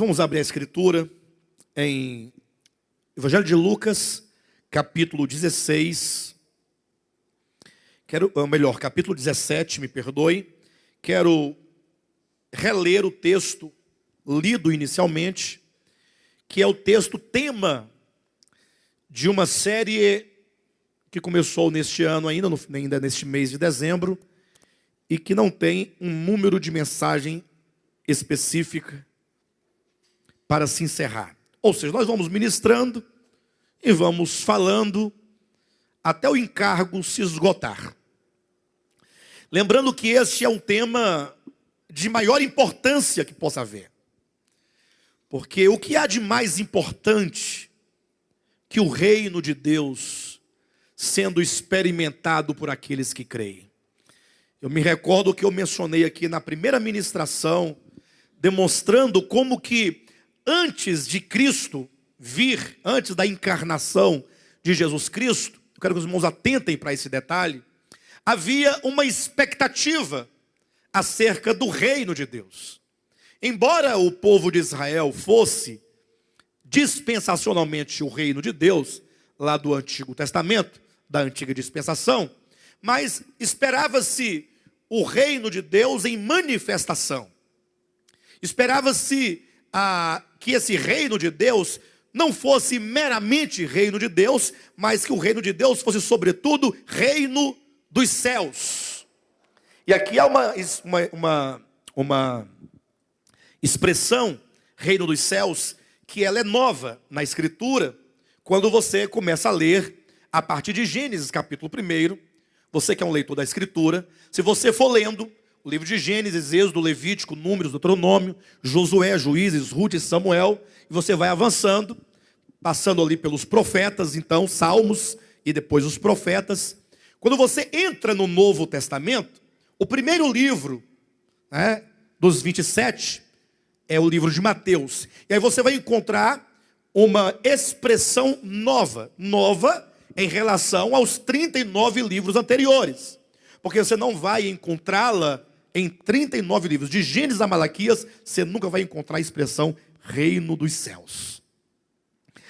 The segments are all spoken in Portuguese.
vamos abrir a escritura em Evangelho de Lucas, capítulo 16, capítulo 17, me perdoe. Quero reler o texto lido inicialmente, que é o texto tema de uma série que começou neste ano ainda neste mês de dezembro, e que não tem um número de mensagem específica para se encerrar. Ou seja, nós vamos ministrando e vamos falando até o encargo se esgotar. Lembrando que este é um tema de maior importância que possa haver. Porque o que há de mais importante que o reino de Deus sendo experimentado por aqueles que creem? Eu me recordo que eu mencionei aqui na primeira ministração, demonstrando como que antes de Cristo vir, antes da encarnação de Jesus Cristo, eu quero que os irmãos atentem para esse detalhe, havia uma expectativa acerca do reino de Deus. Embora o povo de Israel fosse dispensacionalmente o reino de Deus, lá do Antigo Testamento, da antiga dispensação, mas esperava-se o reino de Deus em manifestação. Esperava-se que esse reino de Deus não fosse meramente reino de Deus, mas que o reino de Deus fosse, sobretudo, reino dos céus. E aqui há uma expressão, reino dos céus, que ela é nova na Escritura, quando você começa a ler a partir de Gênesis, capítulo 1, você que é um leitor da Escritura, se você for lendo o livro de Gênesis, Êxodo, Levítico, Números, Deuteronômio, Josué, Juízes, Ruth e Samuel, e você vai avançando, passando ali pelos profetas, então, Salmos e depois os profetas. Quando você entra no Novo Testamento, o primeiro livro, dos 27, é o livro de Mateus. E aí você vai encontrar uma expressão nova em relação aos 39 livros anteriores. Porque você não vai encontrá-la em 39 livros. De Gênesis a Malaquias, você nunca vai encontrar a expressão reino dos céus.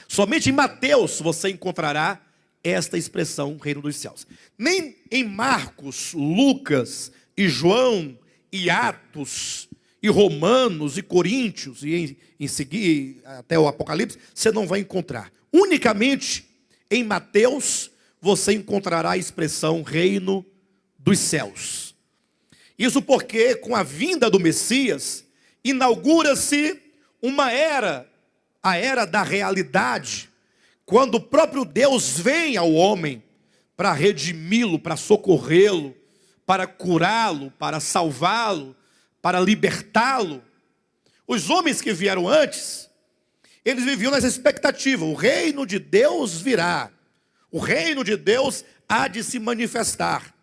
Somente em Mateus você encontrará esta expressão reino dos céus. Nem em Marcos, Lucas e João e Atos e Romanos e Coríntios e em seguir até o Apocalipse, você não vai encontrar. Unicamente em Mateus você encontrará a expressão reino dos céus. Isso porque com a vinda do Messias inaugura-se uma era, a era da realidade, quando o próprio Deus vem ao homem para redimi-lo, para socorrê-lo, para curá-lo, para salvá-lo, para libertá-lo. Os homens que vieram antes, eles viviam nessa expectativa: o reino de Deus virá, o reino de Deus há de se manifestar.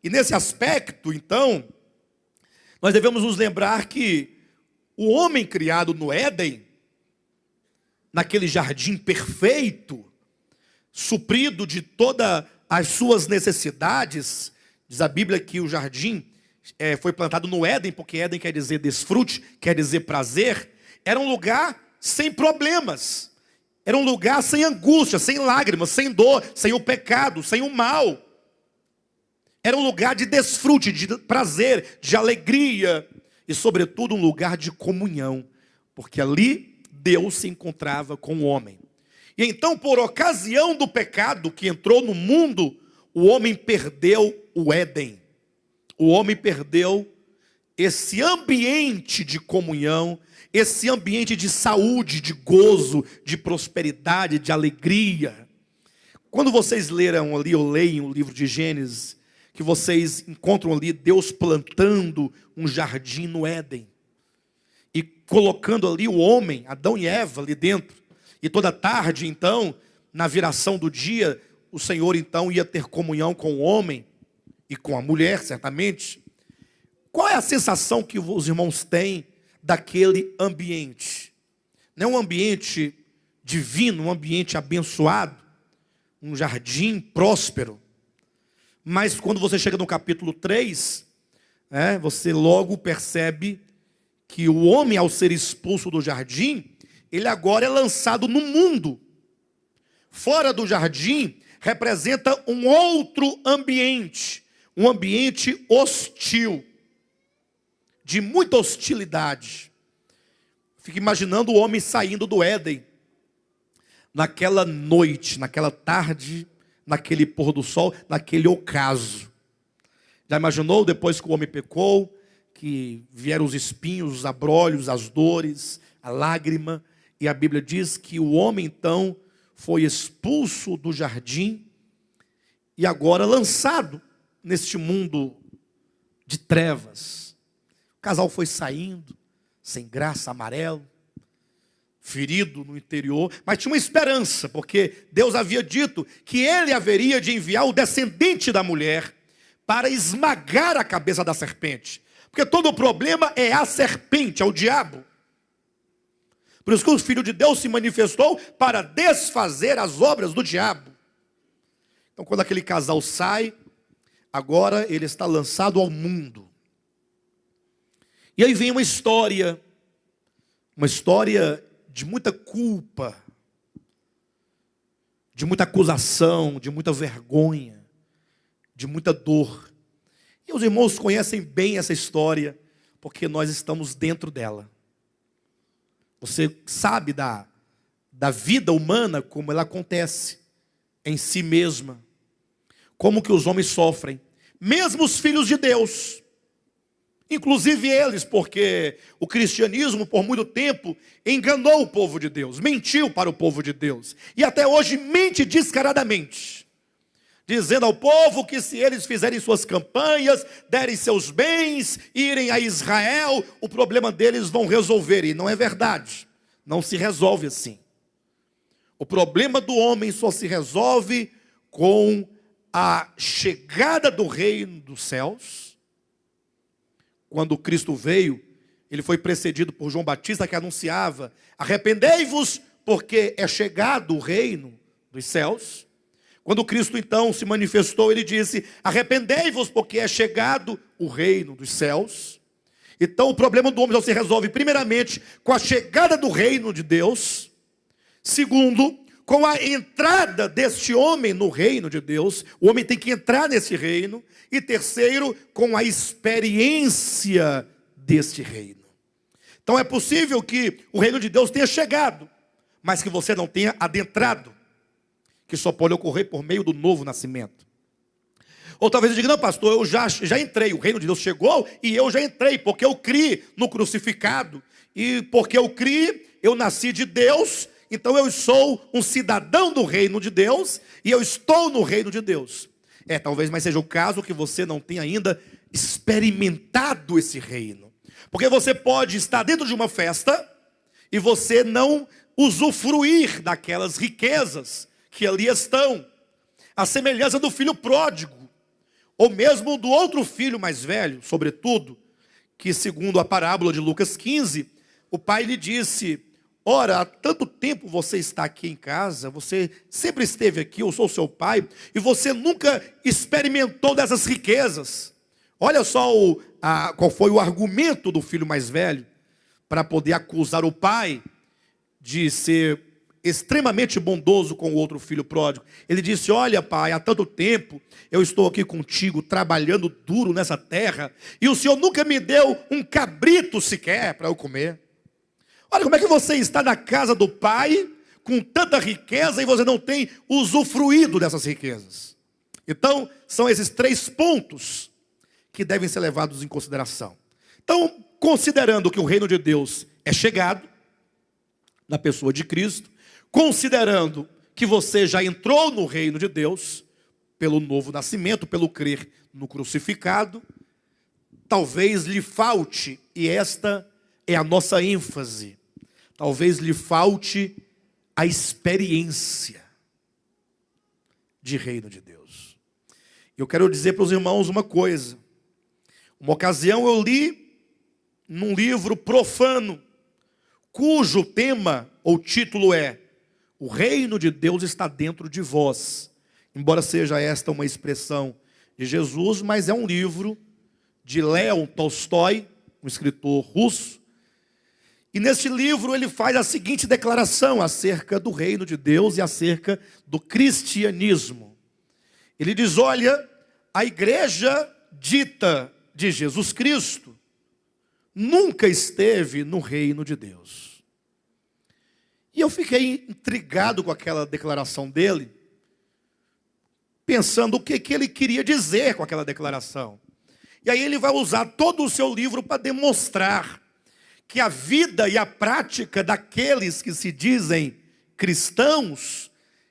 E nesse aspecto, então, nós devemos nos lembrar que o homem criado no Éden, naquele jardim perfeito, suprido de todas as suas necessidades, diz a Bíblia que o jardim foi plantado no Éden, porque Éden quer dizer desfrute, quer dizer prazer, era um lugar sem problemas, era um lugar sem angústia, sem lágrimas, sem dor, sem o pecado, sem o mal. Era um lugar de desfrute, de prazer, de alegria e, sobretudo, um lugar de comunhão, porque ali Deus se encontrava com o homem. E então, por ocasião do pecado que entrou no mundo, o homem perdeu o Éden. O homem perdeu esse ambiente de comunhão, esse ambiente de saúde, de gozo, de prosperidade, de alegria. Quando vocês leram ali, ou leem o livro de Gênesis, que vocês encontram ali Deus plantando um jardim no Éden e colocando ali o homem, Adão e Eva, ali dentro. E toda tarde, então, na viração do dia, o Senhor então ia ter comunhão com o homem e com a mulher, certamente. Qual é a sensação que os irmãos têm daquele ambiente? Não é um ambiente divino, um ambiente abençoado, um jardim próspero. Mas quando você chega no capítulo 3, você logo percebe que o homem, ao ser expulso do jardim, ele agora é lançado no mundo. Fora do jardim, representa um outro ambiente, um ambiente hostil, de muita hostilidade. Fico imaginando o homem saindo do Éden, naquela noite, naquela tarde, naquele pôr do sol, naquele ocaso. Já imaginou depois que o homem pecou, que vieram os espinhos, os abrolhos, as dores, a lágrima, e a Bíblia diz que o homem então foi expulso do jardim e agora lançado neste mundo de trevas. O casal foi saindo, sem graça, amarelo, ferido no interior, mas tinha uma esperança, porque Deus havia dito que ele haveria de enviar o descendente da mulher para esmagar a cabeça da serpente. Porque todo o problema é a serpente, é o diabo. Por isso que o Filho de Deus se manifestou para desfazer as obras do diabo. Então, quando aquele casal sai, agora ele está lançado ao mundo. E aí vem uma história de muita culpa, de muita acusação, de muita vergonha, de muita dor. E os irmãos conhecem bem essa história, porque nós estamos dentro dela. Você sabe da vida humana, como ela acontece em si mesma. Como que os homens sofrem. Mesmo os filhos de Deus. Inclusive eles, porque o cristianismo, por muito tempo, enganou o povo de Deus. Mentiu para o povo de Deus. E até hoje mente descaradamente. Dizendo ao povo que se eles fizerem suas campanhas, derem seus bens, irem a Israel, o problema deles vão resolver. E não é verdade. Não se resolve assim. O problema do homem só se resolve com a chegada do reino dos céus. Quando Cristo veio, ele foi precedido por João Batista, que anunciava: arrependei-vos, porque é chegado o reino dos céus. Quando Cristo então se manifestou, ele disse: arrependei-vos, porque é chegado o reino dos céus. Então o problema do homem só se resolve primeiramente com a chegada do reino de Deus. Segundo, com a entrada deste homem no reino de Deus. O homem tem que entrar nesse reino. E terceiro, com a experiência deste reino. Então é possível que o reino de Deus tenha chegado, mas que você não tenha adentrado, que só pode ocorrer por meio do novo nascimento. Ou talvez eu diga: não, pastor, eu já entrei, o reino de Deus chegou e eu já entrei, porque eu criei no crucificado, e porque eu criei, eu nasci de Deus, então eu sou um cidadão do reino de Deus, e eu estou no reino de Deus. Talvez, mas seja o caso que você não tenha ainda experimentado esse reino. Porque você pode estar dentro de uma festa e você não usufruir daquelas riquezas que ali estão. A semelhança do filho pródigo, ou mesmo do outro filho mais velho, sobretudo, que segundo a parábola de Lucas 15, o pai lhe disse: ora, há tanto tempo você está aqui em casa, você sempre esteve aqui, eu sou seu pai, e você nunca experimentou dessas riquezas. Olha só qual foi o argumento do filho mais velho, para poder acusar o pai de ser extremamente bondoso com o outro filho pródigo. Ele disse: olha, pai, há tanto tempo eu estou aqui contigo, trabalhando duro nessa terra, e o senhor nunca me deu um cabrito sequer para eu comer. Olha como é que você está na casa do pai, com tanta riqueza, e você não tem usufruído dessas riquezas. Então, são esses 3 pontos que devem ser levados em consideração. Então, considerando que o reino de Deus é chegado, na pessoa de Cristo, considerando que você já entrou no reino de Deus, pelo novo nascimento, pelo crer no crucificado, talvez lhe falte, e esta é a nossa ênfase, talvez lhe falte a experiência de reino de Deus. Eu quero dizer para os irmãos uma coisa. Uma ocasião eu li num livro profano, cujo tema ou título é: o reino de Deus está dentro de vós. Embora seja esta uma expressão de Jesus, mas é um livro de Leon Tolstói, um escritor russo, E neste livro ele faz a seguinte declaração acerca do reino de Deus e acerca do cristianismo. Ele diz: olha, a igreja dita de Jesus Cristo nunca esteve no reino de Deus. E eu fiquei intrigado com aquela declaração dele, pensando o que ele queria dizer com aquela declaração. E aí ele vai usar todo o seu livro para demonstrar que a vida e a prática daqueles que se dizem cristãos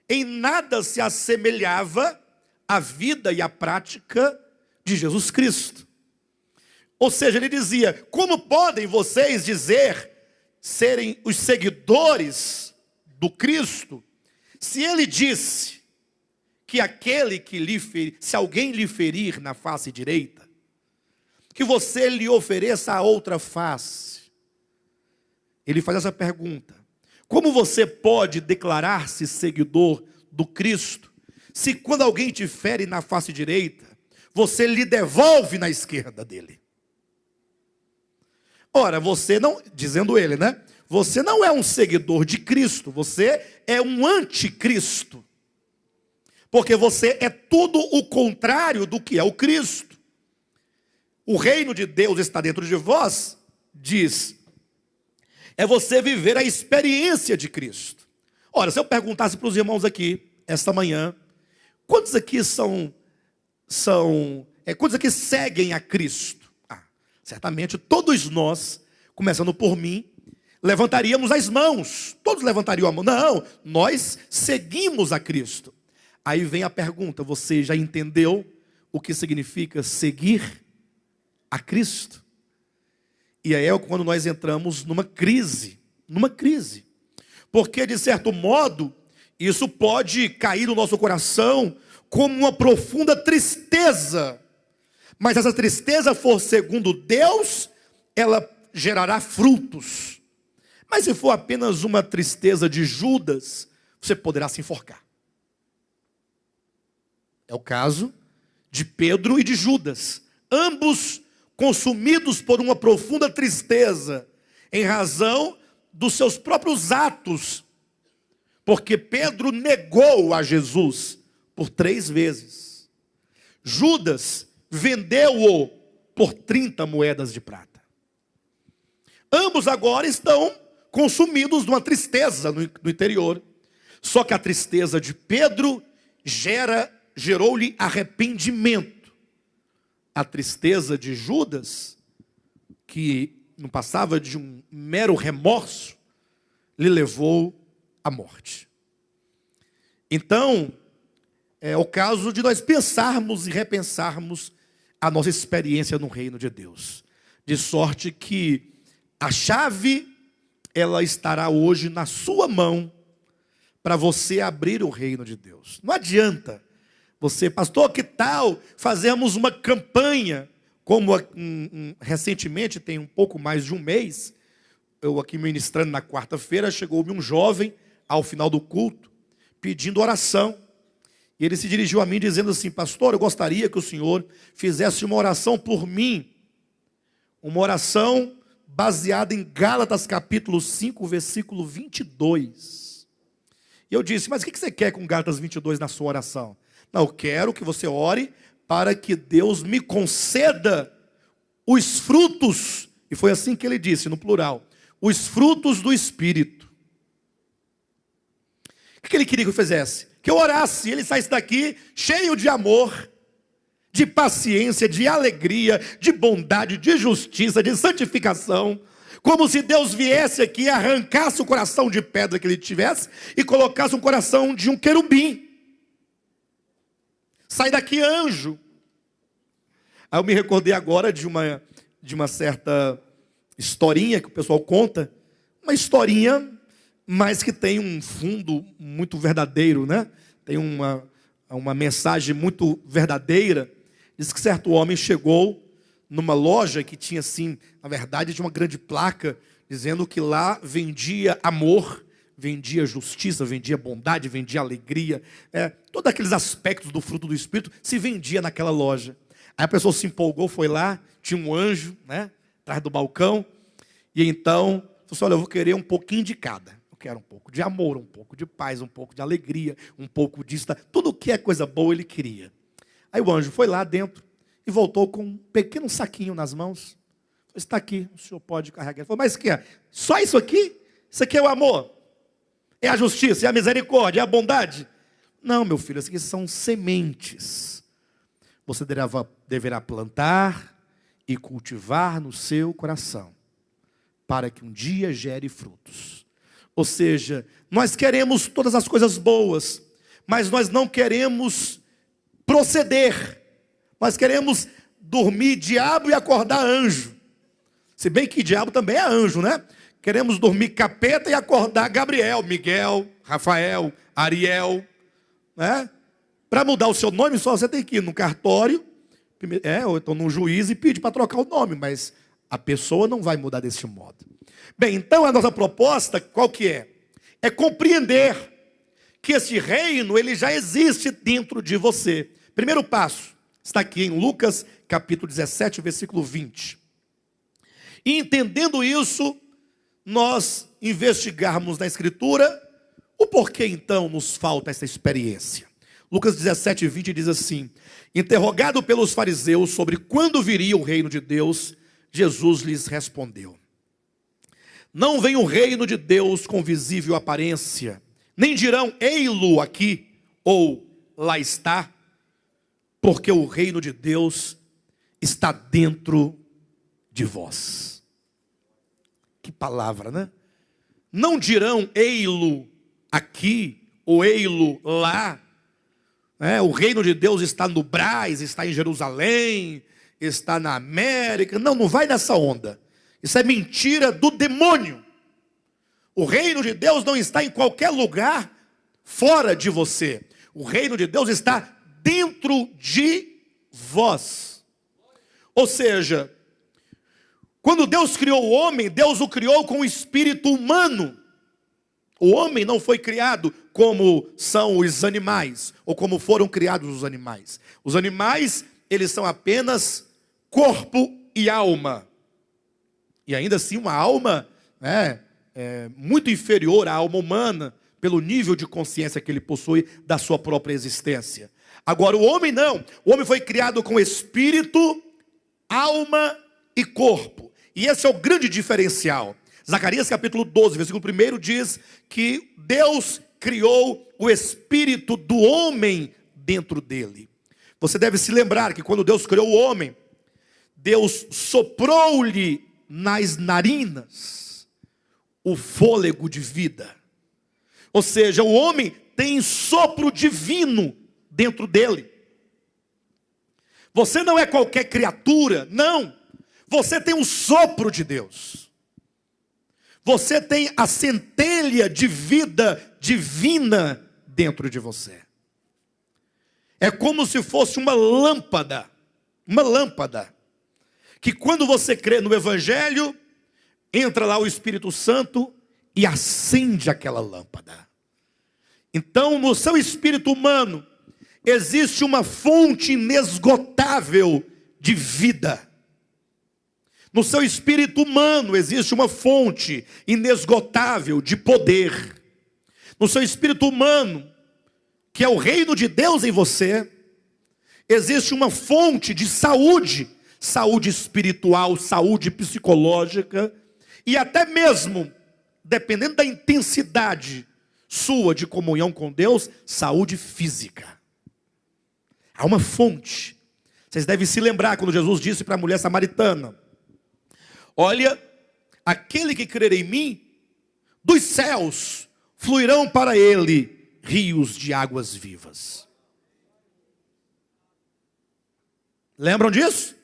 em nada se assemelhava à vida e à prática de Jesus Cristo. Ou seja, ele dizia: como podem vocês dizer serem os seguidores do Cristo, se ele disse que aquele que lhe ferir, se alguém lhe ferir na face direita, que você lhe ofereça a outra face? Ele faz essa pergunta: como você pode declarar-se seguidor do Cristo, se quando alguém te fere na face direita, você lhe devolve na esquerda dele? Ora, você não, dizendo ele, né? Você não é um seguidor de Cristo, você é um anticristo. Porque você é tudo o contrário do que é o Cristo. O reino de Deus está dentro de vós, diz, é você viver a experiência de Cristo. Ora, se eu perguntasse para os irmãos aqui, esta manhã, quantos aqui quantos aqui seguem a Cristo? Certamente todos nós, começando por mim, levantaríamos as mãos. Todos levantariam a mão. Não, nós seguimos a Cristo. Aí vem a pergunta: você já entendeu o que significa seguir a Cristo? E aí é quando nós entramos numa crise. Porque, de certo modo, isso pode cair no nosso coração como uma profunda tristeza. Mas se essa tristeza for segundo Deus, ela gerará frutos. Mas se for apenas uma tristeza de Judas, você poderá se enforcar. É o caso de Pedro e de Judas. Ambos consumidos por uma profunda tristeza, em razão dos seus próprios atos. Porque Pedro negou a Jesus por 3 vezes. Judas vendeu-o por 30 moedas de prata. Ambos agora estão consumidos de uma tristeza no interior. Só que a tristeza de Pedro gerou-lhe arrependimento. A tristeza de Judas, que não passava de um mero remorso, lhe levou à morte. Então, é o caso de nós pensarmos e repensarmos a nossa experiência no reino de Deus. De sorte que a chave, ela estará hoje na sua mão, para você abrir o reino de Deus. Não adianta você, pastor, que tal fazermos uma campanha, como recentemente, tem um pouco mais de um mês, eu aqui ministrando na quarta-feira, chegou-me um jovem, ao final do culto, pedindo oração. E ele se dirigiu a mim dizendo assim: pastor, eu gostaria que o senhor fizesse uma oração por mim. Uma oração baseada em Gálatas capítulo 5, versículo 22. E eu disse: mas o que você quer com Gálatas 22 na sua oração? Não, eu quero que você ore para que Deus me conceda os frutos. E foi assim que ele disse, no plural: os frutos do Espírito. O que ele queria que eu fizesse? Que eu orasse, ele saísse daqui cheio de amor, de paciência, de alegria, de bondade, de justiça, de santificação. Como se Deus viesse aqui e arrancasse o coração de pedra que ele tivesse e colocasse um coração de um querubim. Sai daqui, anjo. Aí eu me recordei agora de uma certa historinha que o pessoal conta. Uma historinha, mas que tem um fundo muito verdadeiro, né? Tem uma mensagem muito verdadeira. Diz que certo homem chegou numa loja que tinha assim, na verdade, tinha uma grande placa dizendo que lá vendia amor, vendia justiça, vendia bondade, vendia alegria. Todos aqueles aspectos do fruto do Espírito se vendia naquela loja. Aí a pessoa se empolgou, foi lá, tinha um anjo, né, atrás do balcão, e então assim, olha, eu vou querer um pouquinho de cada. Eu quero um pouco de amor, um pouco de paz, um pouco de alegria, um pouco disso. Tudo que é coisa boa ele queria. Aí o anjo foi lá dentro e voltou com um pequeno saquinho nas mãos. Está aqui, o senhor pode carregar. Ele falou, mas o que é? Só isso aqui? Isso aqui é o amor? É a justiça, é a misericórdia, é a bondade? Não, meu filho, isso aqui são sementes. Você deverá plantar e cultivar no seu coração, para que um dia gere frutos. Ou seja, nós queremos todas as coisas boas, mas nós não queremos proceder. Nós queremos dormir diabo e acordar anjo. Se bem que diabo também é anjo, né? Queremos dormir capeta e acordar Gabriel, Miguel, Rafael, Ariel, né? Para mudar o seu nome, só você tem que ir no cartório, ou então no juiz e pedir para trocar o nome, mas a pessoa não vai mudar desse modo. Bem, então a nossa proposta, qual que é? É compreender que esse reino, ele já existe dentro de você. Primeiro passo, está aqui em Lucas, capítulo 17, versículo 20. E entendendo isso, nós investigarmos na Escritura, o porquê então nos falta essa experiência. Lucas 17, 20 diz assim, interrogado pelos fariseus sobre quando viria o reino de Deus, Jesus lhes respondeu, não vem o reino de Deus com visível aparência, nem dirão, ei-lo aqui, ou lá está, porque o reino de Deus está dentro de vós. Que palavra, né? Não dirão, ei-lo aqui, ou ei-lo lá. O reino de Deus está no Brás, está em Jerusalém, está na América. Não vai nessa onda. Isso é mentira do demônio. O reino de Deus não está em qualquer lugar fora de você. O reino de Deus está dentro de vós. Ou seja, quando Deus criou o homem, Deus o criou com o espírito humano. O homem não foi criado como são os animais, ou como foram criados os animais. Os animais, eles são apenas corpo e alma. E ainda assim uma alma muito inferior à alma humana, pelo nível de consciência que ele possui da sua própria existência. Agora o homem não. O homem foi criado com espírito, alma e corpo. E esse é o grande diferencial. Zacarias capítulo 12, versículo 1 diz que Deus criou o espírito do homem dentro dele. Você deve se lembrar que quando Deus criou o homem, Deus soprou-lhe nas narinas o fôlego de vida. Ou seja, o homem tem sopro divino dentro dele. Você não é qualquer criatura, não. Você tem um sopro de Deus. Você tem a centelha de vida divina dentro de você. É como se fosse uma lâmpada, que quando você crê no Evangelho, entra lá o Espírito Santo e acende aquela lâmpada. Então, no seu espírito humano, existe uma fonte inesgotável de vida. No seu espírito humano existe uma fonte inesgotável de poder. No seu espírito humano, que é o reino de Deus em você, existe uma fonte de saúde, saúde espiritual, saúde psicológica, e até mesmo, dependendo da intensidade sua de comunhão com Deus, saúde física. Há uma fonte. Vocês devem se lembrar quando Jesus disse para a mulher samaritana, olha, aquele que crer em mim, dos céus fluirão para ele rios de águas vivas. Lembram disso?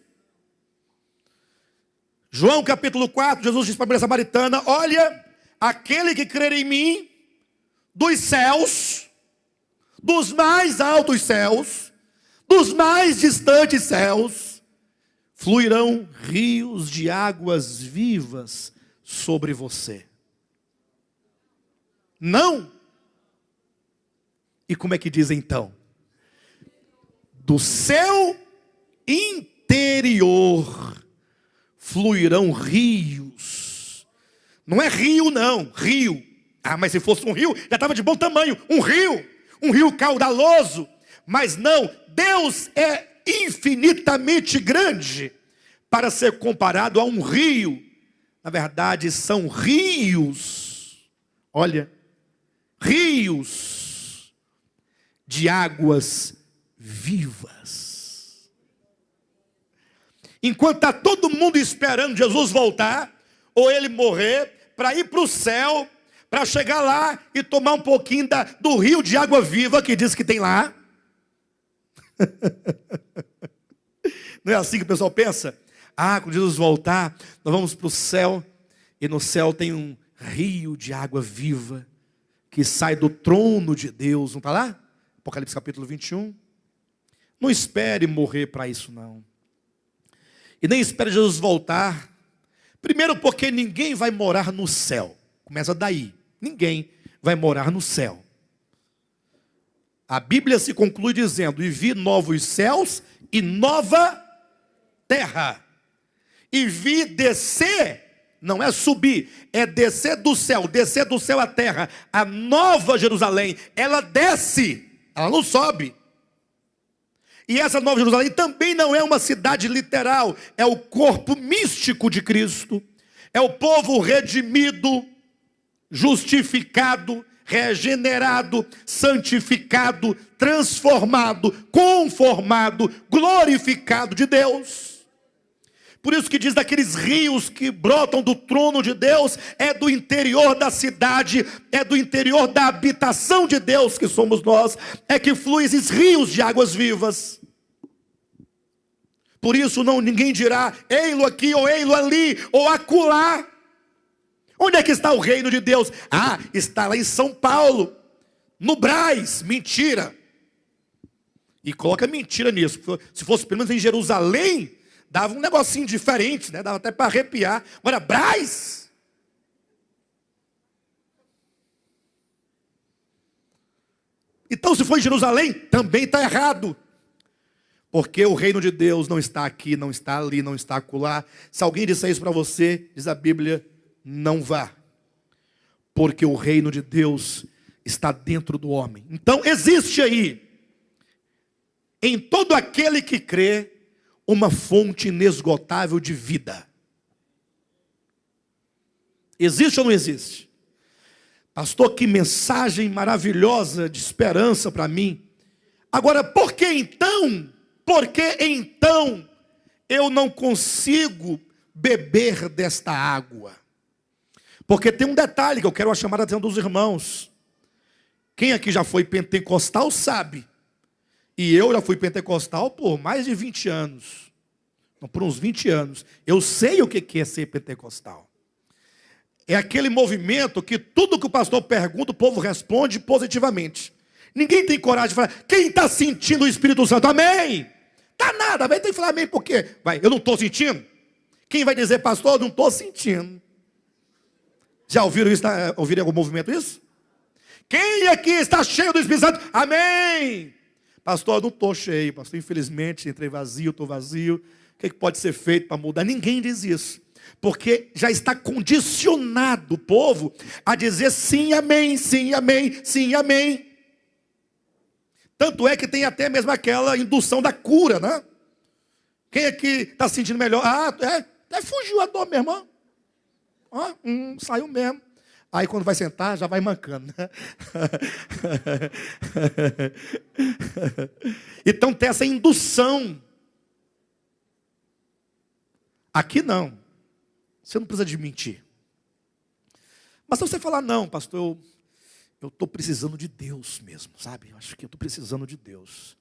João capítulo 4, Jesus disse para a mulher samaritana, olha, aquele que crer em mim, dos céus, dos mais altos céus, dos mais distantes céus, fluirão rios de águas vivas sobre você. Não. E como é que diz então? Do seu interior fluirão rios Não é rio, não. Rio. Ah, mas se fosse um rio, já estava de bom tamanho. Um rio caudaloso. Mas não, Deus é infinitamente grande para ser comparado a um rio. Na verdade, são rios. Olha, rios de águas vivas. Enquanto está todo mundo esperando Jesus voltar, ou ele morrer, para ir para o céu, para chegar lá e tomar um pouquinho do rio de água viva que diz que tem lá. Não é assim que o pessoal pensa? Ah, quando Jesus voltar, nós vamos para o céu, e no céu tem um rio de água viva, que sai do trono de Deus. Não está lá? Apocalipse capítulo 21. Não espere morrer para isso, não. E nem espere Jesus voltar. Primeiro porque ninguém vai morar no céu. Começa daí. Ninguém vai morar no céu. A Bíblia se conclui dizendo: e vi novos céus e nova terra. E vi descer, não é subir, é descer do céu à terra. A nova Jerusalém, ela desce, ela não sobe. E essa nova Jerusalém também não é uma cidade literal, é o corpo místico de Cristo. É o povo redimido, justificado, regenerado, santificado, transformado, conformado, glorificado de Deus. Por isso que diz daqueles rios que brotam do trono de Deus, é do interior da cidade, é do interior da habitação de Deus, que somos nós, é que fluem esses rios de águas vivas. Por isso ninguém dirá, ei-lo aqui, ou ei-lo ali, ou acolá. Onde é que está o reino de Deus? Ah, está lá em São Paulo, no Brás. Mentira. E coloca mentira nisso. Se fosse pelo menos em Jerusalém, dava um negocinho diferente, né? Dava até para arrepiar. Agora, Brás? Então, se for em Jerusalém, também está errado. Porque o reino de Deus não está aqui, não está ali, não está acolá. Se alguém disser isso para você, diz a Bíblia, não vá. Porque o reino de Deus está dentro do homem. Então, existe aí, em todo aquele que crê, uma fonte inesgotável de vida. Existe ou não existe? Pastor, que mensagem maravilhosa de esperança para mim. Agora, por que então eu não consigo beber desta água? Porque tem um detalhe que eu quero chamar a atenção dos irmãos. Quem aqui já foi pentecostal sabe. E eu já fui pentecostal por mais de 20 anos. Não, por uns 20 anos. Eu sei o que é ser pentecostal. É aquele movimento que tudo que o pastor pergunta, o povo responde positivamente. Ninguém tem coragem de falar, quem está sentindo o Espírito Santo? Amém! Tá nada, vai ter que falar amém por quê? Vai, eu não estou sentindo? Quem vai dizer, pastor, eu não estou sentindo? Já ouviram isso? Ouviram algum movimento isso? Quem aqui está cheio do Espírito Santo? Amém! Pastor, eu não estou cheio, pastor, infelizmente, entrei vazio, estou vazio. O que pode ser feito para mudar? Ninguém diz isso. Porque já está condicionado o povo a dizer sim, amém, sim, amém, sim, amém. Tanto é que tem até mesmo aquela indução da cura, né? Quem aqui está se sentindo melhor? Até fugiu a dor, meu irmão. Saiu mesmo. Aí quando vai sentar, já vai mancando, né? Então tem essa indução. Aqui não. Você não precisa de mentir. Mas se você falar, não, pastor, eu estou precisando de Deus mesmo, sabe? Eu acho que eu estou precisando de Deus.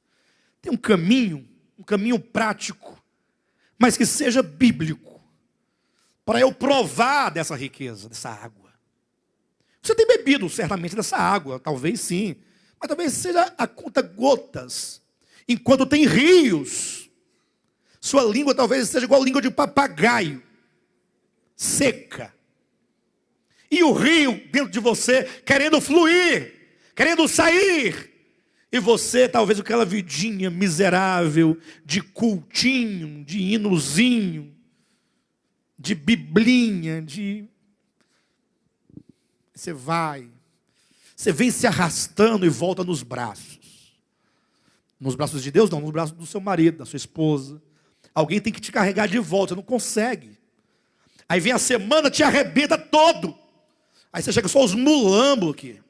Tem um caminho prático, mas que seja bíblico, para eu provar dessa riqueza, dessa água. Você tem bebido certamente dessa água, talvez sim, mas talvez seja a conta gotas, enquanto tem rios. Sua língua talvez seja igual a língua de papagaio, seca. E o rio dentro de você querendo fluir, querendo sair. E você talvez aquela vidinha miserável de cultinho, de hinozinho, de biblinha, de Você vai, você vem se arrastando e volta nos braços. Nos braços de Deus não, nos braços do seu marido, da sua esposa. Alguém tem que te carregar de volta, você não consegue. Aí vem a semana, te arrebenta todo. Aí você chega só os mulambos aqui.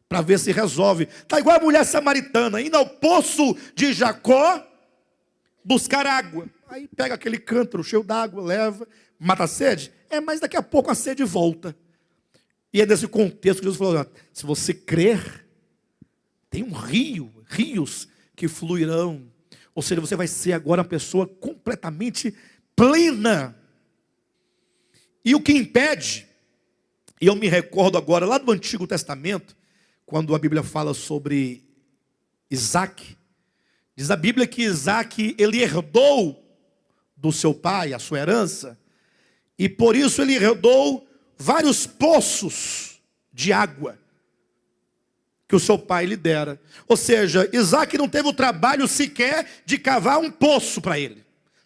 Para ver se resolve. Está igual a mulher samaritana, indo ao poço de Jacó buscar água. Aí pega aquele cântaro cheio d'água, leva, mata a sede. Mas daqui a pouco a sede volta. E é nesse contexto que Jesus falou, se você crer, tem um rio, rios que fluirão. Ou seja, você vai ser agora uma pessoa completamente plena. E o que impede, e eu me recordo agora, lá do Antigo Testamento, quando a Bíblia fala sobre Isaac, diz a Bíblia que Isaac, ele herdou do seu pai a sua herança, e por isso ele herdou vários poços de água que o seu pai lhe dera. Ou seja, Isaac não teve o trabalho sequer de cavar um poço para ele.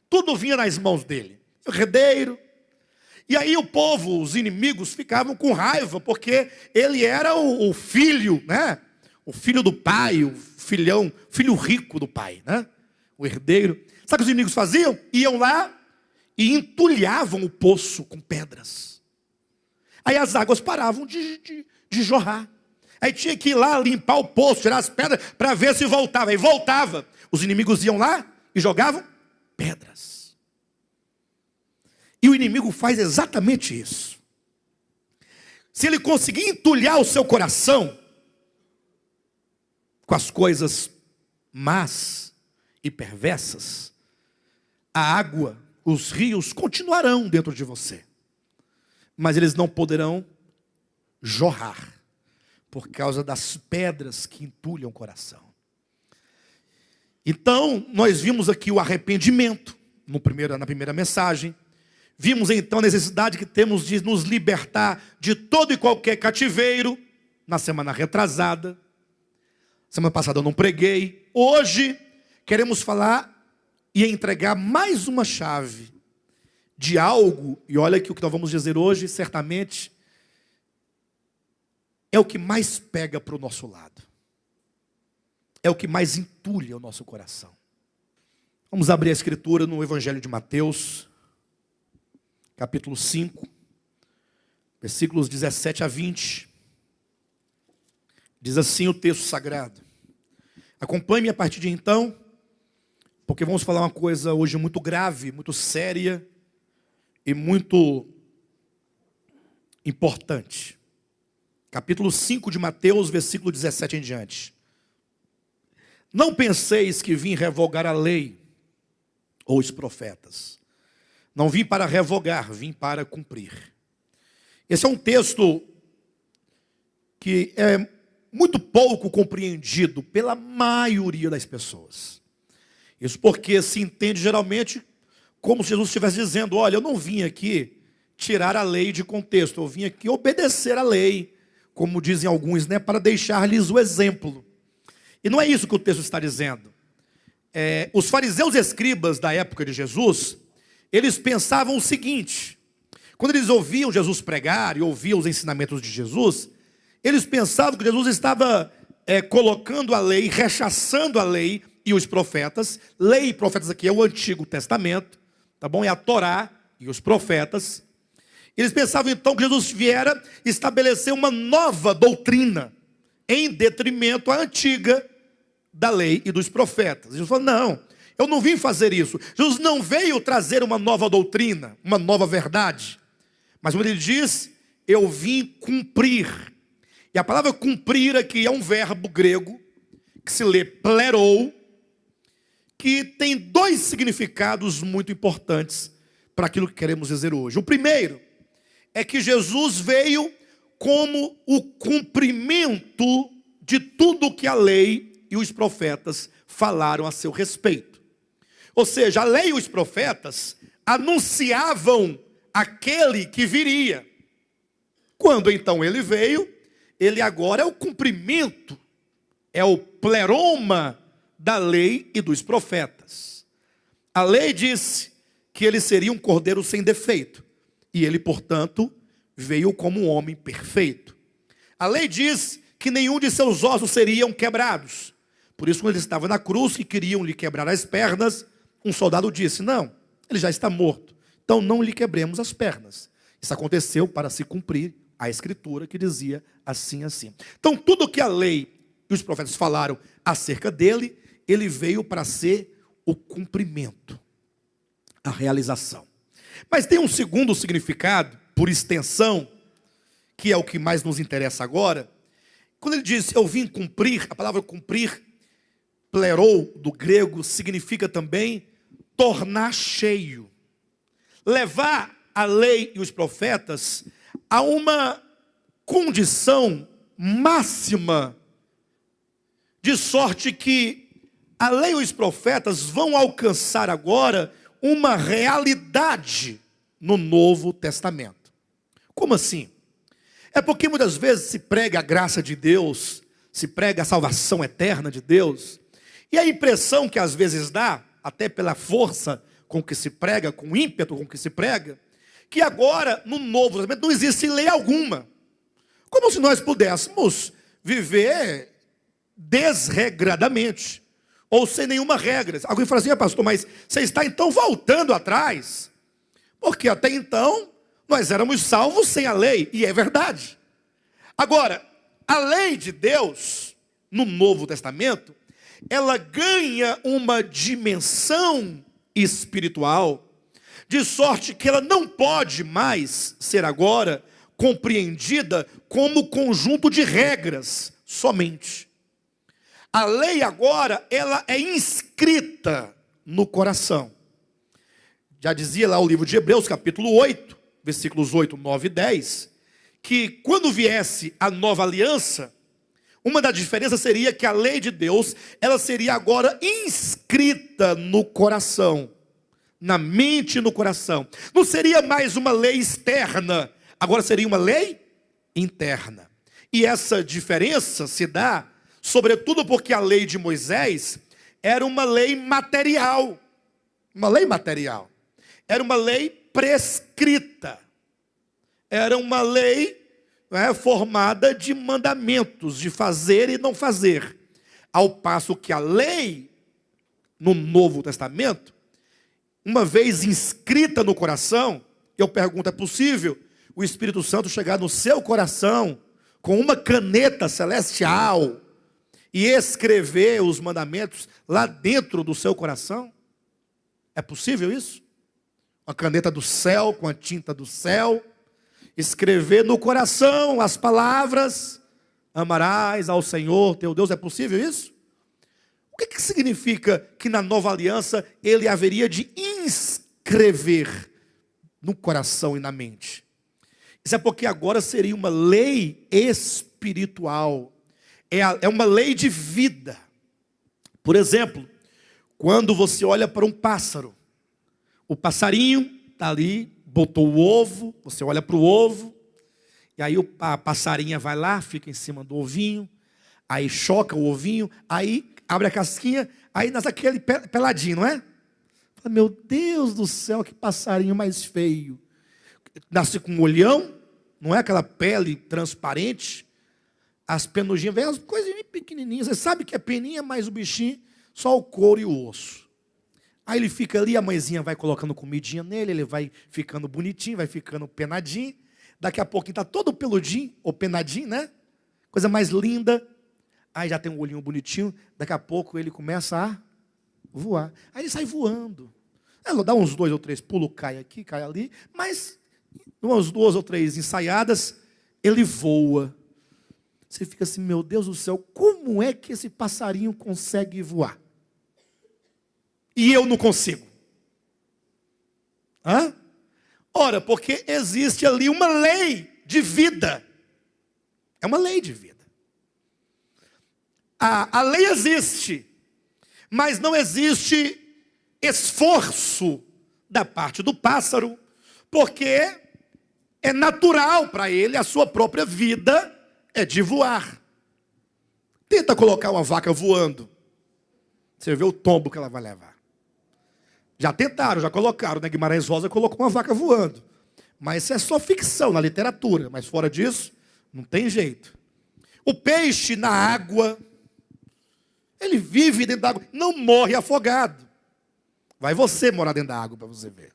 Tudo vinha nas mãos dele. O herdeiro. E aí o povo, os inimigos, ficavam com raiva, porque ele era o filho, né? O filho do pai, o filho rico do pai, né? O herdeiro. Sabe o que os inimigos faziam? Iam lá e entulhavam o poço com pedras. Aí as águas paravam de jorrar. Aí tinha que ir lá limpar o poço, tirar as pedras, para ver se voltava. Aí voltava. Os inimigos iam lá e jogavam pedras. E o inimigo faz exatamente isso. Se ele conseguir entulhar o seu coração com as coisas más e perversas, a água, os rios continuarão dentro de você. Mas eles não poderão jorrar por causa das pedras que entulham o coração. Então, nós vimos aqui o arrependimento na primeira mensagem. Vimos então a necessidade que temos de nos libertar de todo e qualquer cativeiro. Na semana retrasada. Semana passada eu não preguei. Hoje queremos falar e entregar mais uma chave de algo. E olha que o que nós vamos dizer hoje, certamente, é o que mais pega para o nosso lado. É o que mais entulha o nosso coração. Vamos abrir a escritura no Evangelho de Mateus, capítulo 5, versículos 17 a 20. Diz assim o texto sagrado. Acompanhe-me a partir de então, porque vamos falar uma coisa hoje muito grave, muito séria e muito importante. Capítulo 5 de Mateus, versículo 17 em diante. Não penseis que vim revogar a lei ou os profetas. Não vim para revogar, vim para cumprir. Esse é um texto que é muito pouco compreendido pela maioria das pessoas. Isso porque se entende geralmente como se Jesus estivesse dizendo, olha, eu não vim aqui tirar a lei de contexto, eu vim aqui obedecer a lei, como dizem alguns, né, para deixar-lhes o exemplo. E não é isso que o texto está dizendo. Os fariseus e escribas da época de Jesus, eles pensavam o seguinte, quando eles ouviam Jesus pregar e ouviam os ensinamentos de Jesus, eles pensavam que Jesus estava colocando a lei, rechaçando a lei e os profetas. Lei e profetas aqui é o Antigo Testamento, tá bom? É a Torá e os profetas. Eles pensavam então que Jesus viera estabelecer uma nova doutrina em detrimento à antiga da lei e dos profetas. Jesus falou, não, eu não vim fazer isso. Jesus não veio trazer uma nova doutrina, uma nova verdade. Mas quando ele diz, eu vim cumprir. E a palavra cumprir aqui é um verbo grego, que se lê plerou, que tem dois significados muito importantes para aquilo que queremos dizer hoje. O primeiro é que Jesus veio como o cumprimento de tudo que a lei e os profetas falaram a seu respeito. Ou seja, a lei e os profetas anunciavam aquele que viria. Quando então ele veio, ele agora é o cumprimento, é o pleroma da lei e dos profetas. A lei disse que ele seria um cordeiro sem defeito. E ele, portanto, veio como um homem perfeito. A lei diz que nenhum de seus ossos seriam quebrados. Por isso, quando ele estava na cruz e queriam lhe quebrar as pernas, um soldado disse: não, ele já está morto, então não lhe quebremos as pernas. Isso aconteceu para se cumprir a escritura que dizia assim, assim. Então, tudo que a lei e os profetas falaram acerca dele, ele veio para ser o cumprimento, a realização. Mas tem um segundo significado, por extensão, que é o que mais nos interessa agora. Quando ele diz, eu vim cumprir, a palavra cumprir, plerou, do grego, significa também tornar cheio. Levar a lei e os profetas a uma condição máxima, de sorte que a lei e os profetas vão alcançar agora uma realidade no Novo Testamento. Como assim? É porque muitas vezes se prega a graça de Deus, se prega a salvação eterna de Deus, e a impressão que às vezes dá, até pela força com que se prega, com o ímpeto com que se prega, que agora no Novo Testamento não existe lei alguma. Como se nós pudéssemos viver desregradamente, ou sem nenhuma regra. Alguém fala assim, pastor, mas você está então voltando atrás, porque até então nós éramos salvos sem a lei, e é verdade. Agora, a lei de Deus, no Novo Testamento, ela ganha uma dimensão espiritual, de sorte que ela não pode mais ser agora compreendida como conjunto de regras somente. A lei agora, ela é inscrita no coração. Já dizia lá o livro de Hebreus, capítulo 8, versículos 8, 9 e 10, que quando viesse a nova aliança, uma das diferenças seria que a lei de Deus, ela seria agora inscrita no coração, na mente e no coração. Não seria mais uma lei externa, agora seria uma lei interna. E essa diferença se dá, sobretudo porque a lei de Moisés era uma lei material. Uma lei material. Era uma lei prescrita. Era uma lei formada de mandamentos, de fazer e não fazer. Ao passo que a lei, no Novo Testamento, uma vez inscrita no coração, eu pergunto, é possível o Espírito Santo chegar no seu coração com uma caneta celestial e escrever os mandamentos lá dentro do seu coração? É possível isso? Uma caneta do céu, com a tinta do céu, escrever no coração as palavras, amarás ao Senhor teu Deus, é possível isso? O que significa que na nova aliança ele haveria de inscrever no coração e na mente? Isso é porque agora seria uma lei espiritual, é uma lei de vida. Por exemplo, quando você olha para um pássaro, o passarinho está ali, botou o ovo, você olha para o ovo, e aí a passarinha vai lá, fica em cima do ovinho, aí choca o ovinho, aí abre a casquinha, aí nasce aquele peladinho, não é? Meu Deus do céu, que passarinho mais feio. Nasce com um olhão, não é aquela pele transparente, as penugem, vem as coisinhas pequenininhas, você sabe que é peninha, mas o bichinho, só o couro e o osso. Aí ele fica ali, a mãezinha vai colocando comidinha nele, ele vai ficando bonitinho, vai ficando penadinho, daqui a pouco ele está todo peludinho, ou penadinho, né? Coisa mais linda. Aí já tem um olhinho bonitinho, daqui a pouco ele começa a voar. Aí ele sai voando. Ela dá uns 2 ou 3 pulos, cai aqui, cai ali, mas umas 2 ou 3 ensaiadas, ele voa. Você fica assim, meu Deus do céu, como é que esse passarinho consegue voar? E eu não consigo. Hã? Ora, porque existe ali uma lei de vida. É uma lei de vida. A lei existe, mas não existe esforço da parte do pássaro, porque é natural para ele, a sua própria vida é de voar. Tenta colocar uma vaca voando, você vê o tombo que ela vai levar. Já tentaram, já colocaram, né? Guimarães Rosa colocou uma vaca voando, Mas isso é só ficção na literatura. Mas fora disso, não tem jeito. O peixe na água, ele vive dentro da água, não morre afogado. Vai você morar dentro da água para você ver.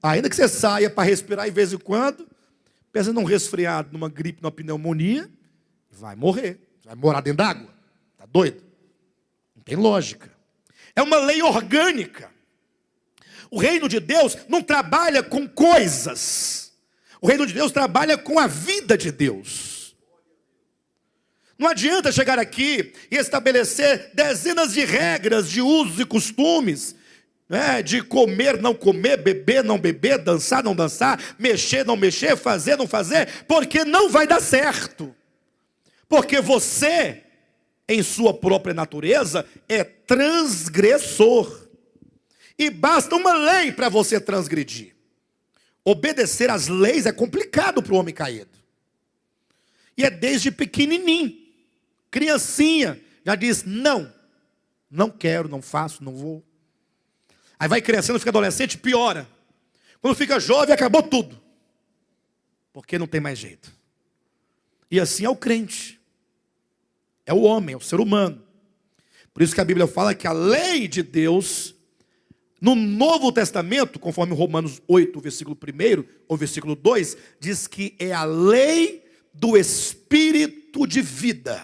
Ainda que você saia para respirar de vez em quando, pensa num resfriado, numa gripe, numa pneumonia, vai morrer. Vai morar dentro da água. Está doido? Não tem lógica. É uma lei orgânica. O reino de Deus não trabalha com coisas. O reino de Deus trabalha com a vida de Deus. Não adianta chegar aqui e estabelecer dezenas de regras de usos e costumes, de comer, não comer, beber, não beber, dançar, não dançar, mexer, não mexer, fazer, não fazer, porque não vai dar certo. Porque você, em sua própria natureza, é transgressor. E basta uma lei para você transgredir. Obedecer às leis é complicado para o homem caído. E é desde pequenininho. Criancinha já diz, não quero, não faço, não vou. Aí vai crescendo, fica adolescente, piora. Quando fica jovem, acabou tudo. Porque não tem mais jeito. E assim é o crente. É o homem, é o ser humano. Por isso que a Bíblia fala que a lei de Deus, no Novo Testamento, conforme Romanos 8, versículo 1 ou versículo 2, diz que é a lei do Espírito de vida.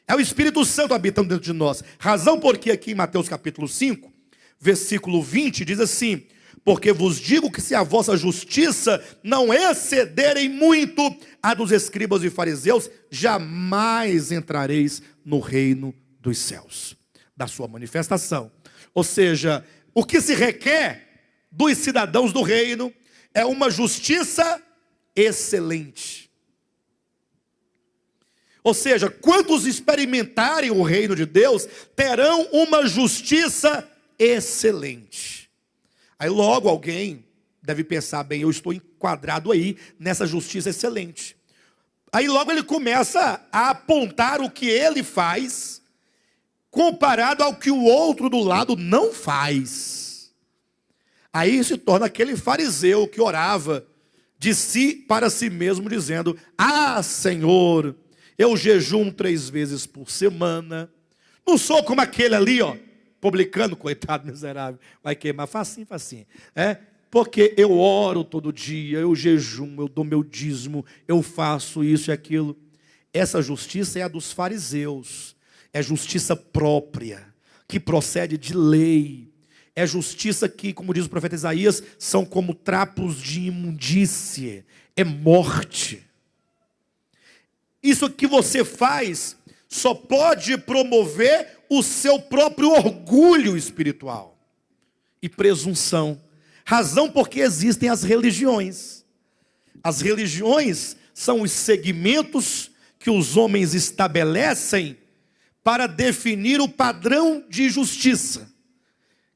É o Espírito Santo habitando dentro de nós. Razão porque aqui em Mateus capítulo 5, versículo 20, diz assim: porque vos digo que se a vossa justiça não excederem muito a dos escribas e fariseus, jamais entrareis no reino dos céus, da sua manifestação. Ou seja, o que se requer dos cidadãos do reino é uma justiça excelente. Ou seja, quantos experimentarem o reino de Deus terão uma justiça excelente. Aí logo alguém deve pensar, bem, eu estou enquadrado aí nessa justiça excelente. Aí logo ele começa a apontar o que ele faz, comparado ao que o outro do lado não faz. Aí se torna aquele fariseu que orava de si para si mesmo, dizendo, Senhor, eu jejuo 3 vezes por semana. Não sou como aquele ali, publicano, coitado miserável, vai queimar, facinho. Porque eu oro todo dia, eu jejuo, eu dou meu dízimo, eu faço isso e aquilo. Essa justiça é a dos fariseus, é justiça própria, que procede de lei, é justiça que, como diz o profeta Isaías, são como trapos de imundície, é morte. Isso que você faz só pode promover o seu próprio orgulho espiritual e presunção. Razão porque existem as religiões. As religiões são os segmentos que os homens estabelecem para definir o padrão de justiça.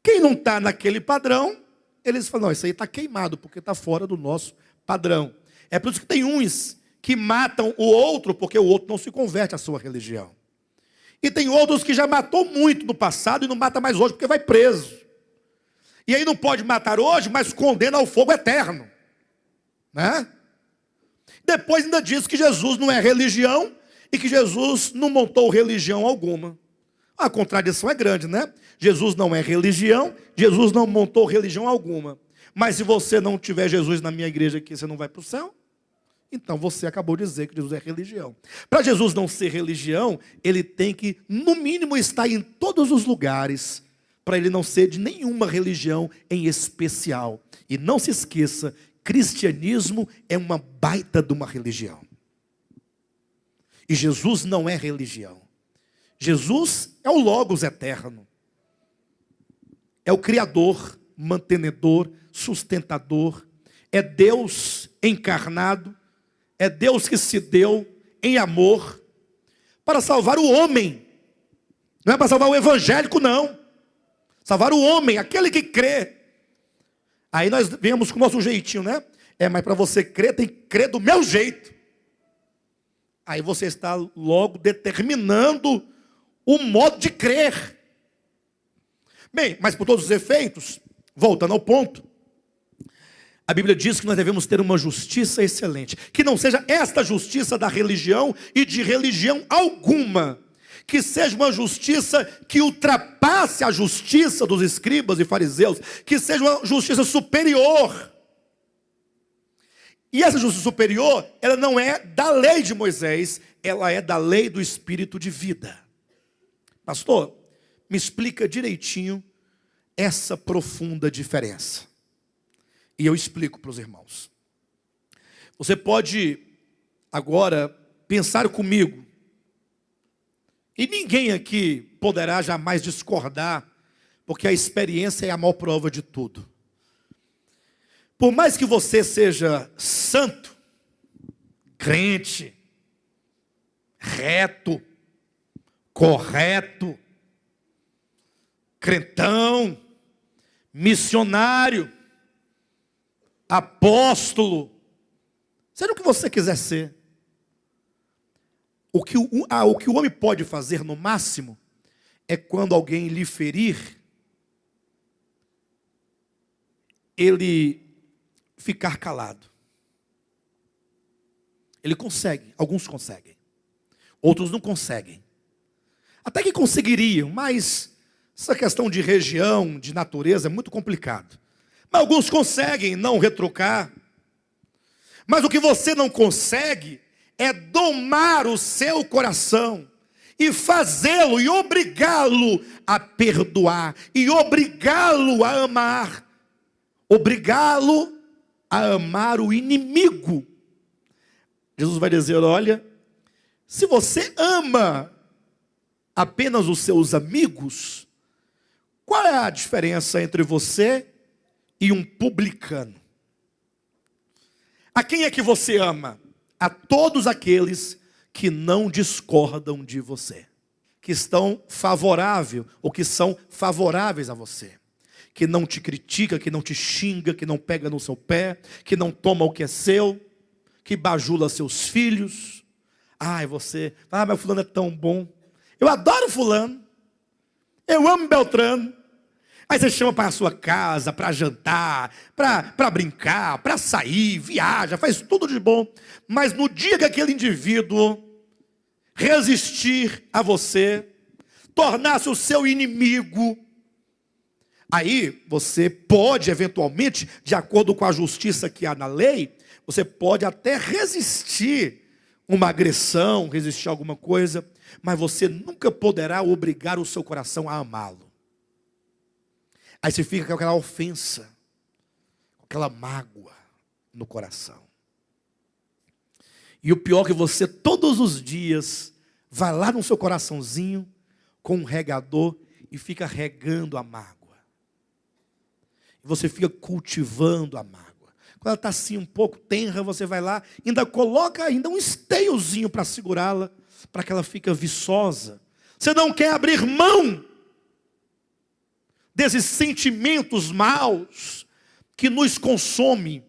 Quem não está naquele padrão, eles falam, isso aí está queimado, porque está fora do nosso padrão. É por isso que tem uns que matam o outro, porque o outro não se converte à sua religião. E tem outros que já matou muito no passado e não mata mais hoje, porque vai preso. E aí não pode matar hoje, mas condena ao fogo eterno. Depois ainda diz que Jesus não é religião e que Jesus não montou religião alguma. A contradição é grande, né? Jesus não é religião, Jesus não montou religião alguma. Mas se você não tiver Jesus na minha igreja aqui, você não vai para o céu? Então você acabou de dizer que Jesus é religião. Para Jesus não ser religião, ele tem que, no mínimo, estar em todos os lugares, para ele não ser de nenhuma religião em especial. E não se esqueça, cristianismo é uma baita de uma religião. E Jesus não é religião. Jesus é o Logos eterno. É o Criador, mantenedor, sustentador. É Deus encarnado. É Deus que se deu em amor para salvar o homem. Não é para salvar o evangélico, não. Salvar o homem, aquele que crê. Aí nós viemos com o nosso jeitinho, né? Mas para você crer, tem que crer do meu jeito. Aí você está logo determinando o modo de crer. Bem, mas por todos os efeitos, voltando ao ponto, A Bíblia diz que nós devemos ter uma justiça excelente, que não seja esta justiça da religião e de religião alguma, que seja uma justiça que ultrapasse a justiça dos escribas e fariseus, que seja uma justiça superior. E essa justiça superior, ela não é da lei de Moisés, ela é da lei do Espírito de vida. Pastor, me explica direitinho essa profunda diferença. E eu explico para os irmãos. Você pode agora pensar comigo, e ninguém aqui poderá jamais discordar, porque a experiência é a maior prova de tudo. Por mais que você seja santo, crente, reto, correto, crentão, missionário, apóstolo, seja o que você quiser ser, o que o homem pode fazer no máximo é quando alguém lhe ferir, ele ficar calado. Ele consegue, alguns conseguem, outros não conseguem. Até que conseguiriam, mas essa questão de região, de natureza é muito complicado. Mas alguns conseguem não retrucar. Mas o que você não consegue é domar o seu coração e fazê-lo e obrigá-lo a perdoar e obrigá-lo a amar. Obrigá-lo a amar o inimigo. Jesus vai dizer, olha, se você ama apenas os seus amigos, qual é a diferença entre você e um publicano? A quem é que você ama? A todos aqueles que não discordam de você, que estão favoráveis ou que são favoráveis a você, que não te critica, que não te xinga, que não pega no seu pé, que não toma o que é seu, que bajula seus filhos. Mas fulano é tão bom. Eu adoro fulano. Eu amo Beltrano. Aí você chama para a sua casa, para jantar, para brincar, para sair, viaja, faz tudo de bom. Mas no dia que aquele indivíduo resistir a você, tornar-se o seu inimigo, aí você pode eventualmente, de acordo com a justiça que há na lei, você pode até resistir uma agressão, resistir a alguma coisa, mas você nunca poderá obrigar o seu coração a amá-lo. Aí você fica com aquela ofensa, com aquela mágoa no coração. E o pior é que você todos os dias vai lá no seu coraçãozinho com um regador e fica regando a mágoa. E você fica cultivando a mágoa. Quando ela está assim um pouco tenra, você vai lá, ainda coloca ainda um esteiozinho para segurá-la, para que ela fique viçosa. Você não quer abrir mão desses sentimentos maus que nos consomem.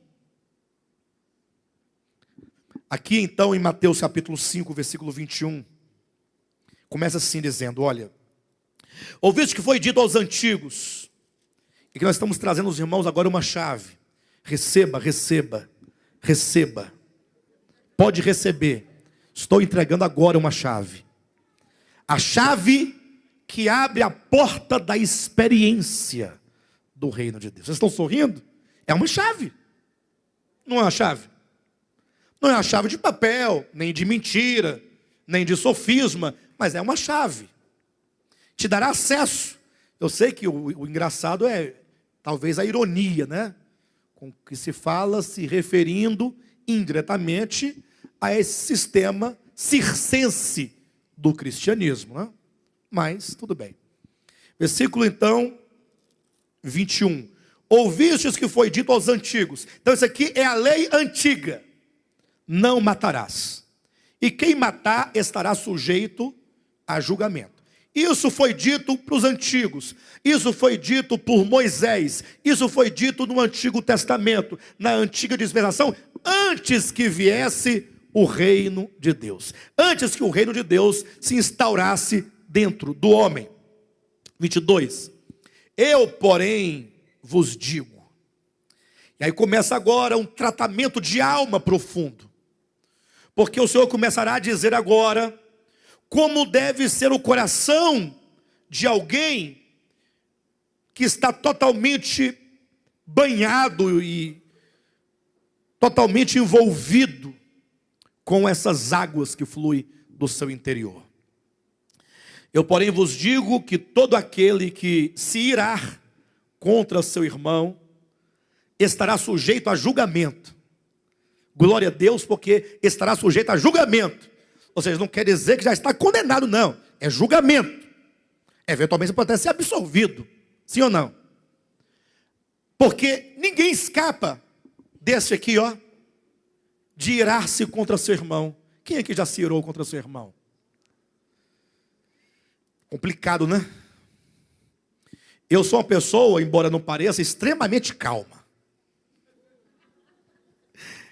Aqui então em Mateus capítulo 5, versículo 21, começa assim dizendo, olha, ouviste que foi dito aos antigos, e que nós estamos trazendo aos irmãos agora uma chave, receba, receba, receba, pode receber, estou entregando agora uma chave, a chave que abre a porta da experiência do reino de Deus. Vocês estão sorrindo? É uma chave. Não é uma chave. Não é uma chave de papel, nem de mentira, nem de sofisma, mas é uma chave. Te dará acesso. Eu sei que o engraçado é talvez a ironia, né? Com que se fala se referindo indiretamente a esse sistema circense do cristianismo, né? Mas, tudo bem. Versículo, então, 21. Ouvistes que foi dito aos antigos. Então, isso aqui é a lei antiga. Não matarás. E quem matar estará sujeito a julgamento. Isso foi dito para os antigos. Isso foi dito por Moisés. Isso foi dito no Antigo Testamento, na antiga dispensação, antes que viesse o reino de Deus. Antes que o reino de Deus se instaurasse dentro do homem. 22. Eu, porém, vos digo, E aí começa agora um tratamento de alma profundo. Porque o Senhor começará a dizer agora como deve ser o coração de alguém que está totalmente banhado e totalmente envolvido com essas águas que fluem do seu interior. Eu, porém, vos digo que todo aquele que se irar contra seu irmão estará sujeito a julgamento. Glória a Deus, porque estará sujeito a julgamento. Ou seja, não quer dizer que já está condenado, não. É julgamento. Eventualmente você pode até ser absolvido. Sim ou não? Porque ninguém escapa desse aqui, ó, de irar-se contra seu irmão. Quem aqui já se irou contra seu irmão? Complicado, né? Eu sou uma pessoa, embora não pareça, extremamente calma.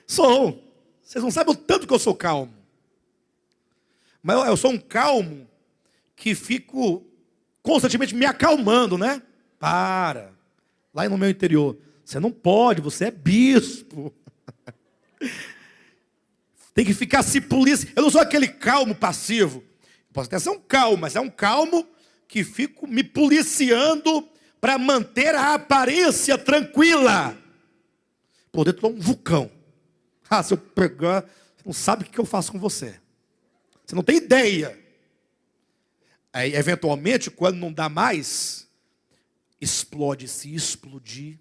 Sou. Vocês não sabem o tanto que eu sou calmo. Mas eu sou um calmo que fico constantemente me acalmando, né? Para. Lá no meu interior. Você não pode, você é bispo. Tem que ficar se policiando. Eu não sou aquele calmo passivo. Posso até ser um calmo, mas é um calmo que fico me policiando para manter a aparência tranquila. Por dentro de um vulcão. Ah, se eu pegar, você não sabe o que eu faço com você. Você não tem ideia. Aí, eventualmente, quando não dá mais, explode. Se explodir,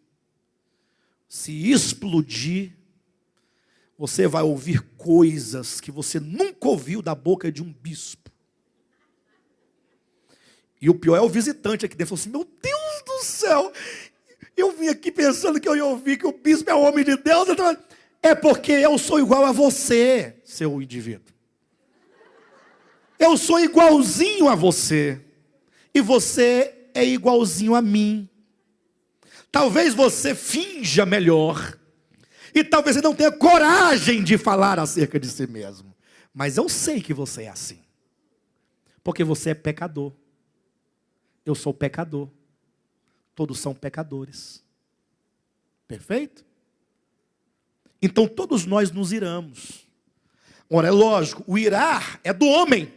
você vai ouvir coisas que você nunca ouviu da boca de um bispo. E o pior é o visitante aqui dentro. Falou assim, meu Deus do céu, eu vim aqui pensando que eu ia ouvir que o bispo é homem de Deus. É porque eu sou igual a você, seu indivíduo. Eu sou igualzinho a você. E você é igualzinho a mim. Talvez você finja melhor. E talvez você não tenha coragem de falar acerca de si mesmo. Mas eu sei que você é assim. Porque você é pecador. Eu sou pecador. Todos são pecadores. Perfeito? Então todos nós nos iramos. Ora, é lógico, o irar é do homem.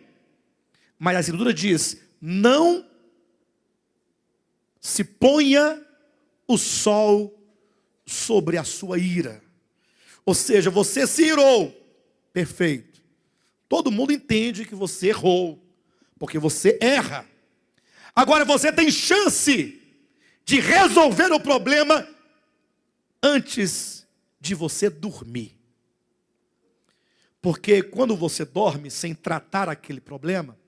Mas a Escritura diz, não se ponha o sol sobre a sua ira. Ou seja, você se irou. Perfeito. Todo mundo entende que você errou. Porque você erra. Agora você tem chance de resolver o problema antes de você dormir. Porque quando você dorme sem tratar aquele problema,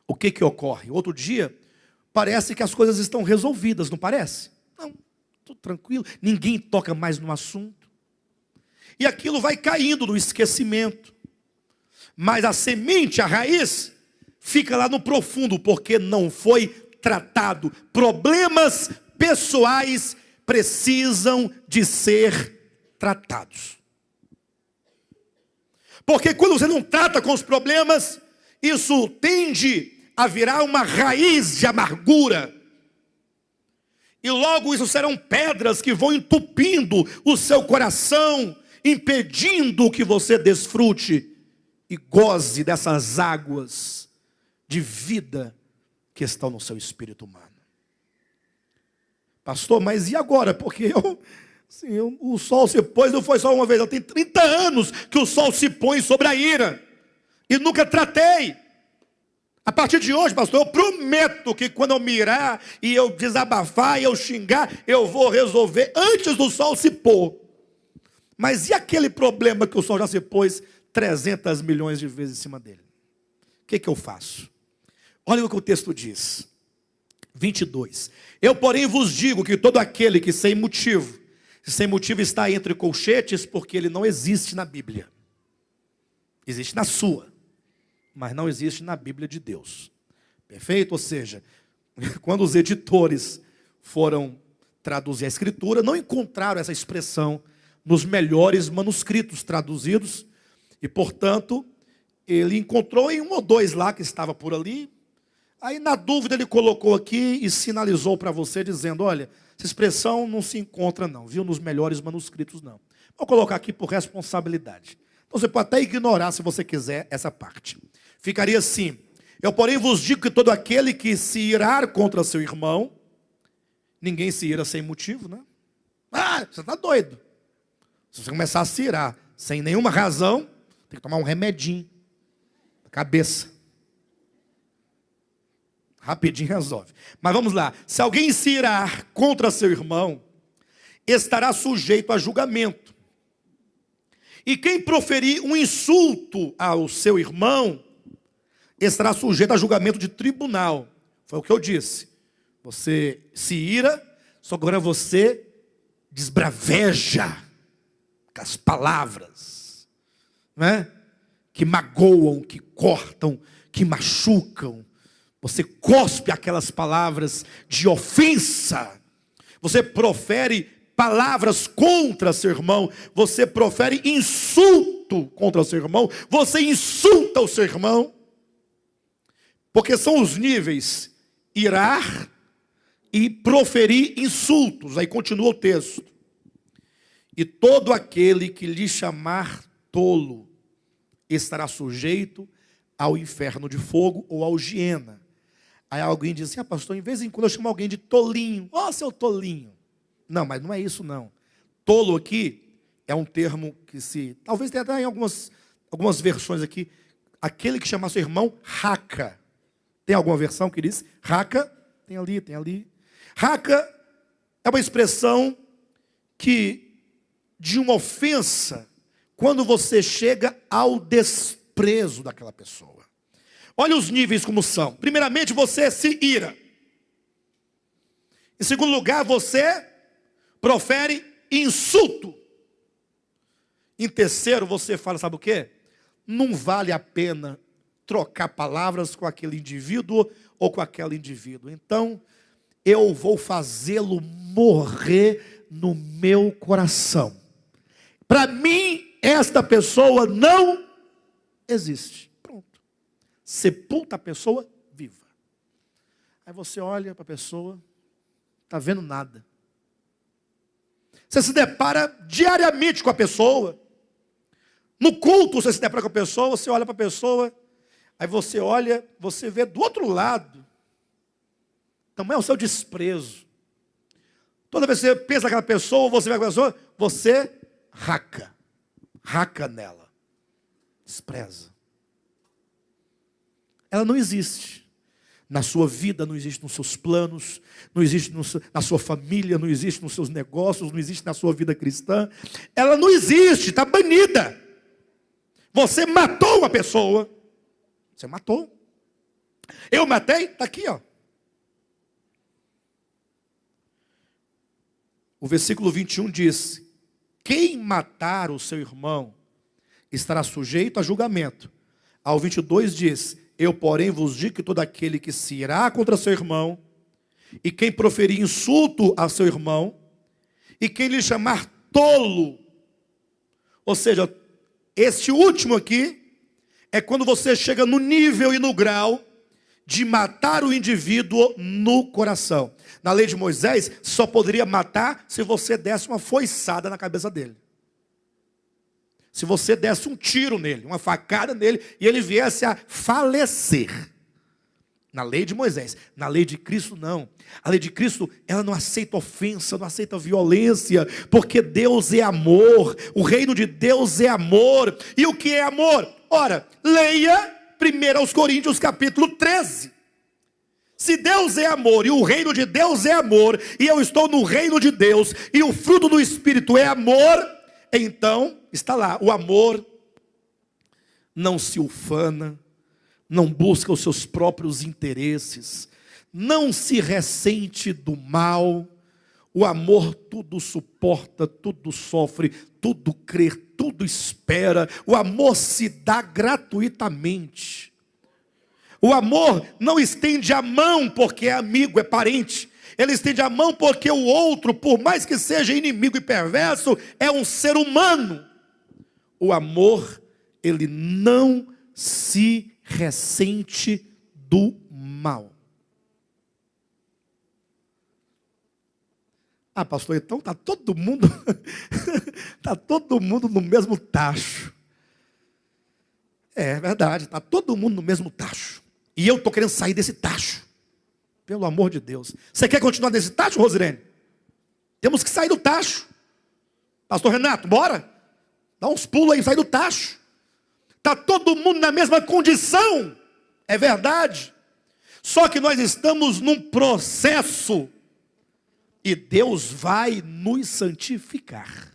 o que ocorre? Outro dia, parece que as coisas estão resolvidas, não parece? Não, tudo tranquilo, ninguém toca mais no assunto. E aquilo vai caindo no esquecimento. Mas a semente, a raiz, fica lá no profundo, porque não foi tratado. Problemas pessoais precisam de ser tratados. Porque quando você não trata com os problemas, isso tende a virar uma raiz de amargura. E logo isso serão pedras que vão entupindo o seu coração, impedindo que você desfrute e goze dessas águas de vida que estão no seu espírito humano. Pastor, mas e agora? Porque o sol se pôs, não foi só uma vez, eu tenho 30 anos que o sol se põe sobre a ira. E nunca tratei. A partir de hoje, pastor, eu prometo que quando eu mirar e eu desabafar e eu xingar, eu vou resolver antes do sol se pôr. Mas e aquele problema que o sol já se pôs 300 milhões de vezes em cima dele? O que eu faço? Olha o que o texto diz. 22. Eu, porém, vos digo que todo aquele que sem motivo está entre colchetes, porque ele não existe na Bíblia. Existe na sua, mas não existe na Bíblia de Deus. Perfeito? Ou seja, quando os editores foram traduzir a Escritura, não encontraram essa expressão nos melhores manuscritos traduzidos, e, portanto, ele encontrou em um ou dois lá que estava por ali. Aí, na dúvida, ele colocou aqui e sinalizou para você, dizendo, olha, Essa expressão não se encontra, não, viu? Nos melhores manuscritos, não. Vou colocar aqui por responsabilidade. Então você pode até ignorar, se você quiser, essa parte. Ficaria assim: eu, porém, vos digo que todo aquele que se irar contra seu irmão, ninguém se ira sem motivo, né? Ah, você está doido. Se você começar a se irar sem nenhuma razão, tem que tomar um remedinho na cabeça. Rapidinho resolve. Mas vamos lá. Se alguém se irar contra seu irmão, estará sujeito a julgamento. E quem proferir um insulto ao seu irmão, estará sujeito a julgamento de tribunal. Foi o que eu disse. Você se ira, só que agora você desbraveja com as palavras, né? Que magoam, que cortam, que machucam. Você cospe aquelas palavras de ofensa. Você profere palavras contra seu irmão. Você profere insulto contra seu irmão. Você insulta o seu irmão. Porque são os níveis: irar e proferir insultos. Aí continua o texto. E todo aquele que lhe chamar tolo estará sujeito ao inferno de fogo ou ao hiena. Aí alguém diz assim: pastor, em vez em quando eu chamo alguém de tolinho. Seu tolinho. Não, mas não é isso não. Tolo aqui é um termo que talvez tenha até em algumas versões aqui. Aquele que chama seu irmão raca. Tem alguma versão que diz raca? Tem ali. Raca é uma expressão de uma ofensa quando você chega ao desprezo daquela pessoa. Olha os níveis como são. Primeiramente, você se ira. Em segundo lugar, você profere insulto. Em terceiro, você fala, sabe o quê? Não vale a pena trocar palavras com aquele indivíduo ou com aquele indivíduo. Então, eu vou fazê-lo morrer no meu coração. Para mim, esta pessoa não existe. Sepulta a pessoa viva. Aí você olha para a pessoa, está vendo nada. Você se depara diariamente com a pessoa. No culto você se depara com a pessoa, você olha para a pessoa, aí você olha, você vê do outro lado. Também é o seu desprezo. Toda vez que você pensa naquela pessoa, você vê aquela pessoa, você raca nela. Despreza. Ela não existe na sua vida, não existe nos seus planos, não existe na sua família, não existe nos seus negócios, não existe na sua vida cristã. Ela não existe, está banida. Você matou uma pessoa. Você matou. Eu matei, está aqui, ó. O versículo 21 diz: quem matar o seu irmão estará sujeito a julgamento. Ao 22 diz: eu, porém, vos digo que todo aquele que se irá contra seu irmão, e quem proferir insulto a seu irmão, e quem lhe chamar tolo, ou seja, este último aqui, é quando você chega no nível e no grau de matar o indivíduo no coração. Na lei de Moisés, só poderia matar se você desse uma foiçada na cabeça dele. Se você desse um tiro nele, uma facada nele, e ele viesse a falecer. Na lei de Moisés. Na lei de Cristo, não. A lei de Cristo, ela não aceita ofensa, não aceita violência, porque Deus é amor. O reino de Deus é amor. E o que é amor? Ora, leia 1 Coríntios capítulo 13. Se Deus é amor, e o reino de Deus é amor, e eu estou no reino de Deus, e o fruto do Espírito é amor, então, está lá, o amor não se ufana, não busca os seus próprios interesses, não se ressente do mal. O amor tudo suporta, tudo sofre, tudo crê, tudo espera. O amor se dá gratuitamente. O amor não estende a mão porque é amigo, é parente. Ele estende a mão porque o outro, por mais que seja inimigo e perverso, é um ser humano. O amor, ele não se ressente do mal. Ah, pastor, então está todo mundo está todo mundo no mesmo tacho. É verdade, está todo mundo no mesmo tacho. E eu estou querendo sair desse tacho. Pelo amor de Deus. Você quer continuar nesse tacho, Rosirene? Temos que sair do tacho. Pastor Renato, bora? Dá uns pulos aí, sai do tacho. Está todo mundo na mesma condição. É verdade. Só que nós estamos num processo. E Deus vai nos santificar.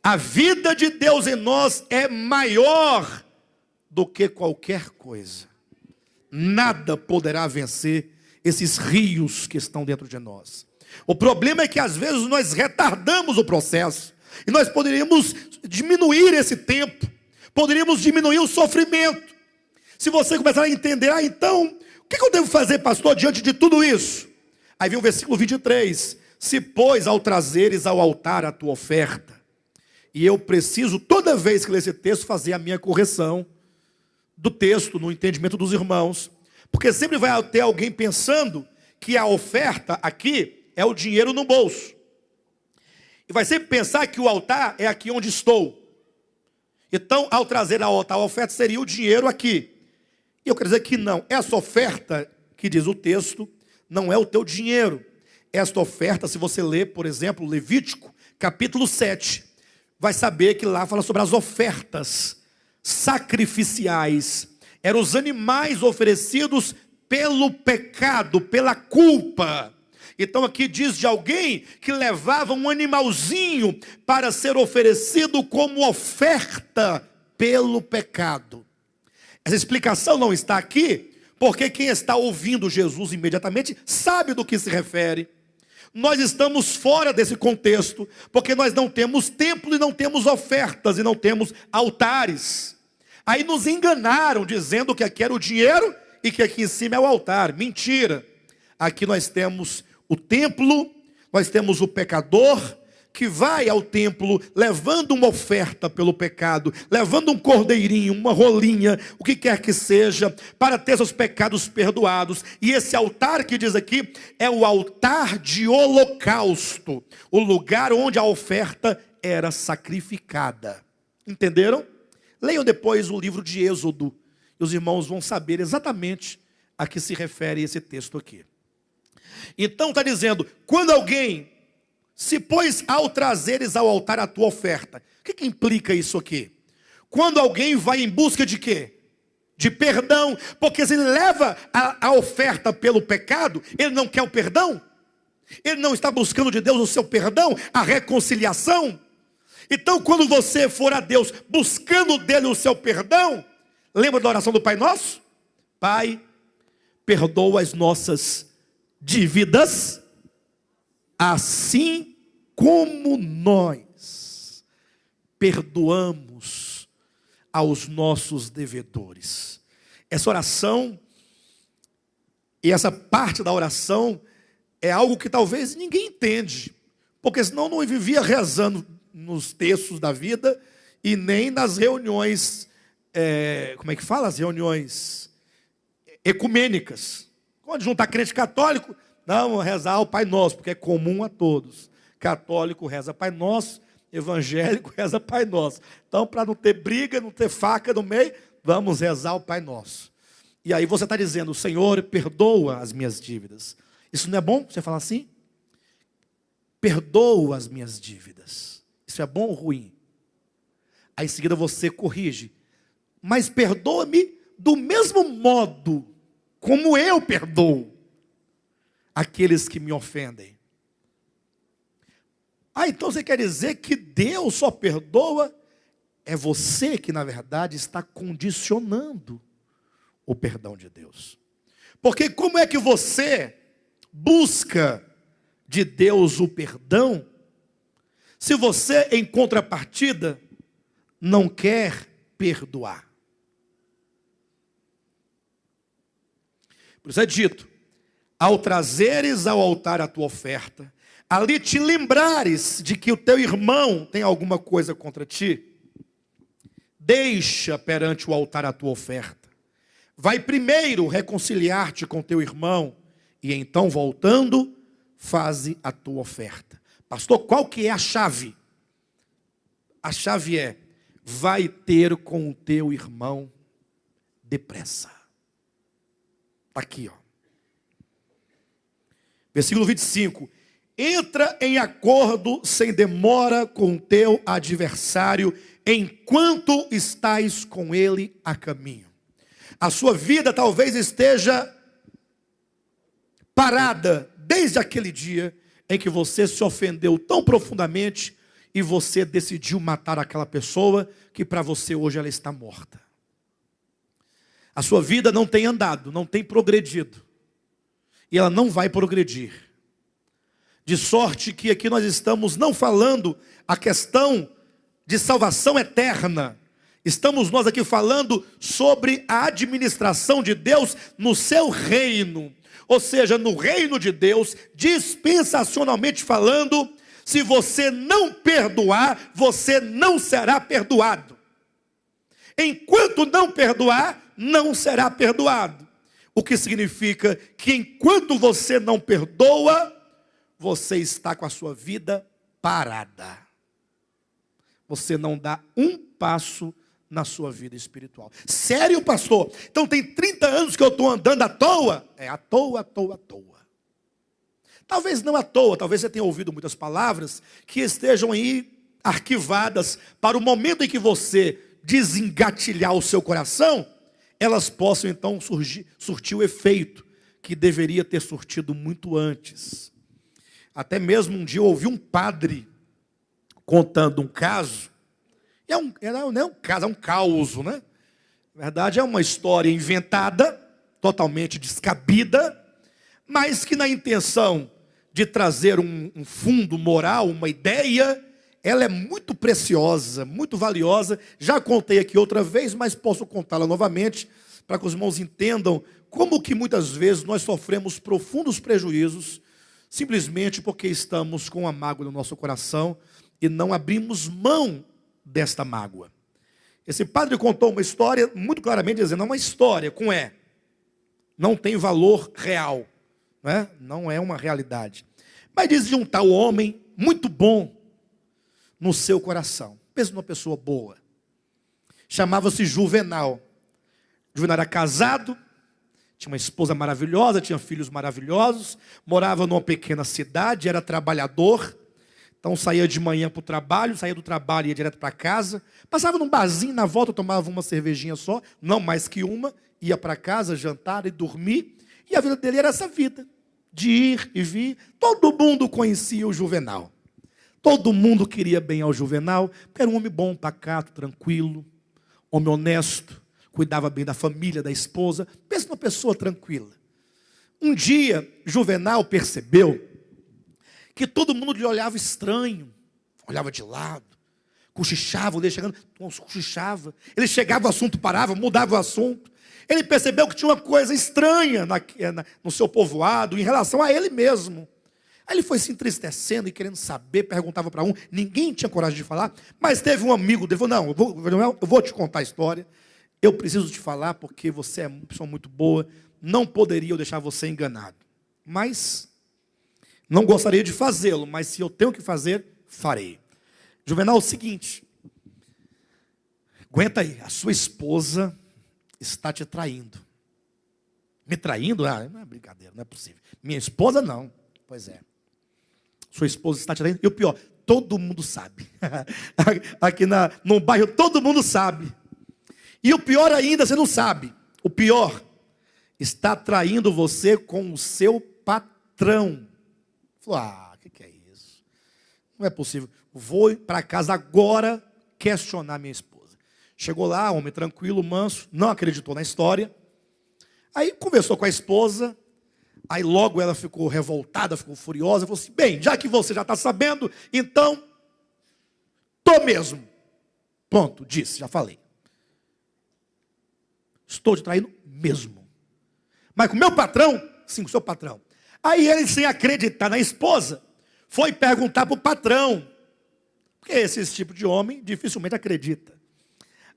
A vida de Deus em nós é maior do que qualquer coisa. Nada poderá vencer esses rios que estão dentro de nós. O problema é que às vezes nós retardamos o processo. E nós poderíamos diminuir esse tempo. Poderíamos diminuir o sofrimento. Se você começar a entender, então, o que eu devo fazer, pastor, diante de tudo isso? Aí vem o versículo 23. Se, pois, ao trazeres ao altar a tua oferta. E eu preciso, toda vez que ler esse texto, fazer a minha correção do texto, no entendimento dos irmãos. Porque sempre vai ter alguém pensando que a oferta aqui é o dinheiro no bolso. E vai sempre pensar que o altar é aqui onde estou. Então, ao trazer ao altar a oferta, seria o dinheiro aqui. E eu quero dizer que não. Essa oferta, que diz o texto, não é o teu dinheiro. Esta oferta, se você ler, por exemplo, Levítico, capítulo 7, vai saber que lá fala sobre as ofertas sacrificiais. Eram os animais oferecidos pelo pecado, pela culpa. Então aqui diz de alguém que levava um animalzinho para ser oferecido como oferta pelo pecado. Essa explicação não está aqui, porque quem está ouvindo Jesus imediatamente sabe do que se refere. Nós estamos fora desse contexto, porque nós não temos templo e não temos ofertas e não temos altares. Aí nos enganaram dizendo que aqui era o dinheiro e que aqui em cima é o altar. Mentira. Aqui nós temos o templo, nós temos o pecador que vai ao templo levando uma oferta pelo pecado, levando um cordeirinho, uma rolinha, o que quer que seja, para ter seus pecados perdoados. E esse altar que diz aqui é o altar de holocausto, o lugar onde a oferta era sacrificada. Entenderam? Leiam depois o livro de Êxodo, e os irmãos vão saber exatamente a que se refere esse texto aqui. Então está dizendo, quando alguém se pôs ao trazeres ao altar a tua oferta. O que implica isso aqui? Quando alguém vai em busca de quê? De perdão. Porque se ele leva a oferta pelo pecado, ele não quer o perdão? Ele não está buscando de Deus o seu perdão, a reconciliação? Então quando você for a Deus buscando dele o seu perdão, lembra da oração do Pai Nosso? Pai, perdoa as nossas dívidas, assim como nós perdoamos aos nossos devedores. Essa oração e essa parte da oração é algo que talvez ninguém entende, porque senão não vivia rezando nos textos da vida e nem nas reuniões, como é que fala? As reuniões ecumênicas. Quando juntar crente católico, não, rezar o Pai Nosso, porque é comum a todos. Católico reza Pai Nosso, evangélico reza Pai Nosso. Então, para não ter briga, não ter faca no meio, vamos rezar o Pai Nosso. E aí você está dizendo, Senhor, perdoa as minhas dívidas. Isso não é bom você falar assim? Perdoa as minhas dívidas. Isso é bom ou ruim? Aí em seguida você corrige. Mas perdoa-me do mesmo modo como eu perdoo aqueles que me ofendem. Ah, então você quer dizer que Deus só perdoa? É você que, na verdade, está condicionando o perdão de Deus. Porque como é que você busca de Deus o perdão, se você, em contrapartida, não quer perdoar? Por isso é dito, ao trazeres ao altar a tua oferta, ali te lembrares de que o teu irmão tem alguma coisa contra ti, deixa perante o altar a tua oferta. Vai primeiro reconciliar-te com teu irmão, e então voltando, faze a tua oferta. Pastor, qual que é a chave? A chave é: vai ter com o teu irmão depressa. Está aqui, ó. Versículo 25. Entra em acordo sem demora com o teu adversário, enquanto estás com ele a caminho. A sua vida talvez esteja parada desde aquele dia em que você se ofendeu tão profundamente e você decidiu matar aquela pessoa que para você hoje ela está morta. A sua vida não tem andado, não tem progredido. E ela não vai progredir. De sorte que aqui nós estamos não falando a questão de salvação eterna. Estamos nós aqui falando sobre a administração de Deus no seu reino. Ou seja, no reino de Deus, dispensacionalmente falando, se você não perdoar, você não será perdoado. Enquanto não perdoar, não será perdoado. O que significa que enquanto você não perdoa, você está com a sua vida parada. Você não dá um passo na sua vida espiritual. Sério, pastor? Então tem 30 anos que eu estou andando à toa? É à toa, à toa, à toa. Talvez não à toa, talvez você tenha ouvido muitas palavras que estejam aí arquivadas para o momento em que você desengatilhar o seu coração, elas possam então surtir o efeito que deveria ter surtido muito antes. Até mesmo um dia eu ouvi um padre contando um caso. Não é um caso, é um caos, né? Na verdade é uma história inventada, totalmente descabida, mas que na intenção de trazer um fundo moral, uma ideia, ela é muito preciosa, muito valiosa. Já contei aqui outra vez, mas posso contá-la novamente, para que os irmãos entendam como que muitas vezes nós sofremos profundos prejuízos, simplesmente porque estamos com a mágoa no nosso coração e não abrimos mão desta mágoa. Esse padre contou uma história muito claramente dizendo, é uma história com não tem valor real, né? Não é uma realidade. Mas diz de um tal homem muito bom no seu coração. Pensa numa pessoa boa. Chamava-se Juvenal. Juvenal era casado, tinha uma esposa maravilhosa, tinha filhos maravilhosos, morava numa pequena cidade, era trabalhador. Então saía de manhã para o trabalho, saía do trabalho e ia direto para casa. Passava num barzinho, na volta tomava uma cervejinha só, não mais que uma. Ia para casa, jantar e dormir. E a vida dele era essa vida, de ir e vir. Todo mundo conhecia o Juvenal. Todo mundo queria bem ao Juvenal, porque era um homem bom, pacato, tranquilo, homem honesto, cuidava bem da família, da esposa. Pensa numa pessoa tranquila. Um dia, Juvenal percebeu que todo mundo lhe olhava estranho, olhava de lado, cochichava, ele chegando, cochichava. Ele chegava, o assunto parava, mudava o assunto. Ele percebeu que tinha uma coisa estranha no seu povoado, em relação a ele mesmo. Aí ele foi se entristecendo e querendo saber, perguntava para um, ninguém tinha coragem de falar, mas teve um amigo dele, falou, não, eu vou te contar a história, eu preciso te falar porque você é uma pessoa muito boa, não poderia eu deixar você enganado. Mas não gostaria de fazê-lo, mas se eu tenho que fazer, farei. Juvenal, é o seguinte, aguenta aí, a sua esposa está te traindo. Me traindo? Ah, não é brincadeira, não é possível. Minha esposa não. Pois é. Sua esposa está te traindo. E o pior, todo mundo sabe. Aqui no bairro, todo mundo sabe. E o pior ainda, você não sabe. O pior, está traindo você com o seu patrão. Falou, o que é isso? Não é possível. Vou para casa agora questionar minha esposa. Chegou lá, homem tranquilo, manso, não acreditou na história. Aí conversou com a esposa. Aí logo ela ficou revoltada, ficou furiosa. Falou assim, bem, já que você já está sabendo, então, estou mesmo. Pronto, disse, já falei. Estou te traindo mesmo. Mas com o meu patrão? Sim, com o seu patrão. Aí ele, sem acreditar na esposa, foi perguntar para o patrão. Porque esse tipo de homem dificilmente acredita.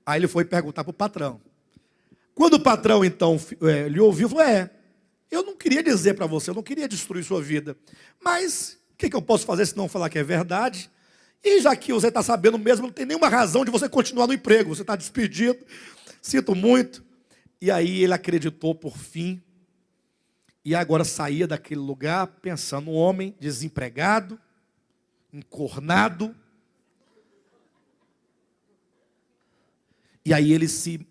Aí ele foi perguntar para o patrão. Quando o patrão, então, lhe ouviu, falou, Eu não queria dizer para você, eu não queria destruir sua vida. Mas o que eu posso fazer se não falar que é verdade? E já que você está sabendo mesmo, não tem nenhuma razão de você continuar no emprego. Você está despedido, sinto muito. E aí ele acreditou por fim. E agora saía daquele lugar pensando, um homem desempregado, encornado. E aí ele se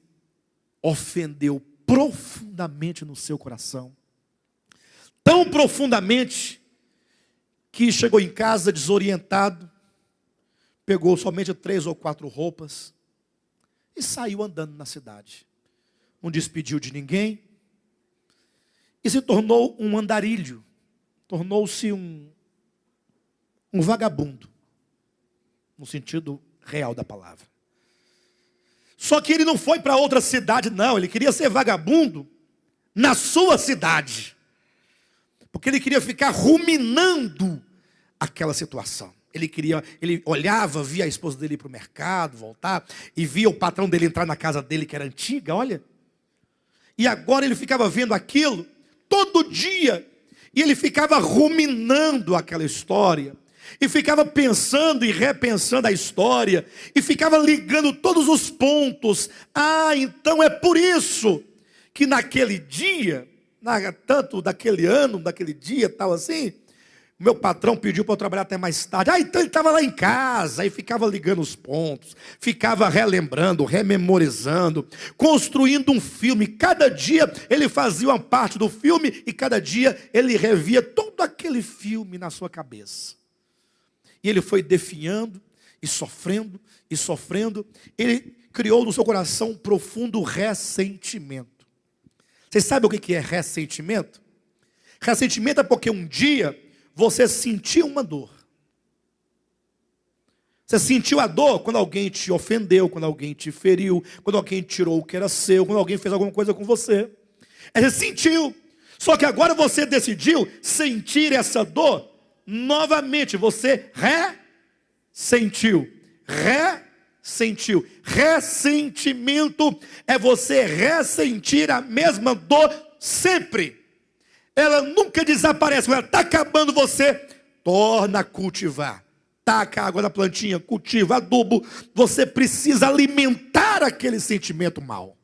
ofendeu profundamente no seu coração. Tão profundamente que chegou em casa desorientado, pegou somente 3 ou 4 roupas e saiu andando na cidade. Não despediu de ninguém e se tornou um andarilho, tornou-se um vagabundo, no sentido real da palavra. Só que ele não foi para outra cidade, não, ele queria ser vagabundo na sua cidade. Porque ele queria ficar ruminando aquela situação. Ele olhava, via a esposa dele ir para o mercado, voltar, e via o patrão dele entrar na casa dele, que era antiga, olha. E agora ele ficava vendo aquilo todo dia. E ele ficava ruminando aquela história. E ficava pensando e repensando a história. E ficava ligando todos os pontos. Ah, então é por isso que naquele dia, tanto daquele ano, daquele dia, tal assim, meu patrão pediu para eu trabalhar até mais tarde. Ah, então ele estava lá em casa, aí ficava ligando os pontos, ficava relembrando, rememorizando, construindo um filme. Cada dia ele fazia uma parte do filme e cada dia ele revia todo aquele filme na sua cabeça. E ele foi definhando e sofrendo e sofrendo. Ele criou no seu coração um profundo ressentimento. Vocês sabem o que é ressentimento? Ressentimento é porque um dia você sentiu uma dor. Você sentiu a dor quando alguém te ofendeu, quando alguém te feriu, quando alguém tirou o que era seu, quando alguém fez alguma coisa com você. Você sentiu. Só que agora você decidiu sentir essa dor novamente. Você ressentiu. Ressentiu. Ressentimento é você ressentir a mesma dor sempre. Ela nunca desaparece. Ela está acabando, você torna a cultivar. Taca água na plantinha, cultiva, adubo. Você precisa alimentar aquele sentimento mau.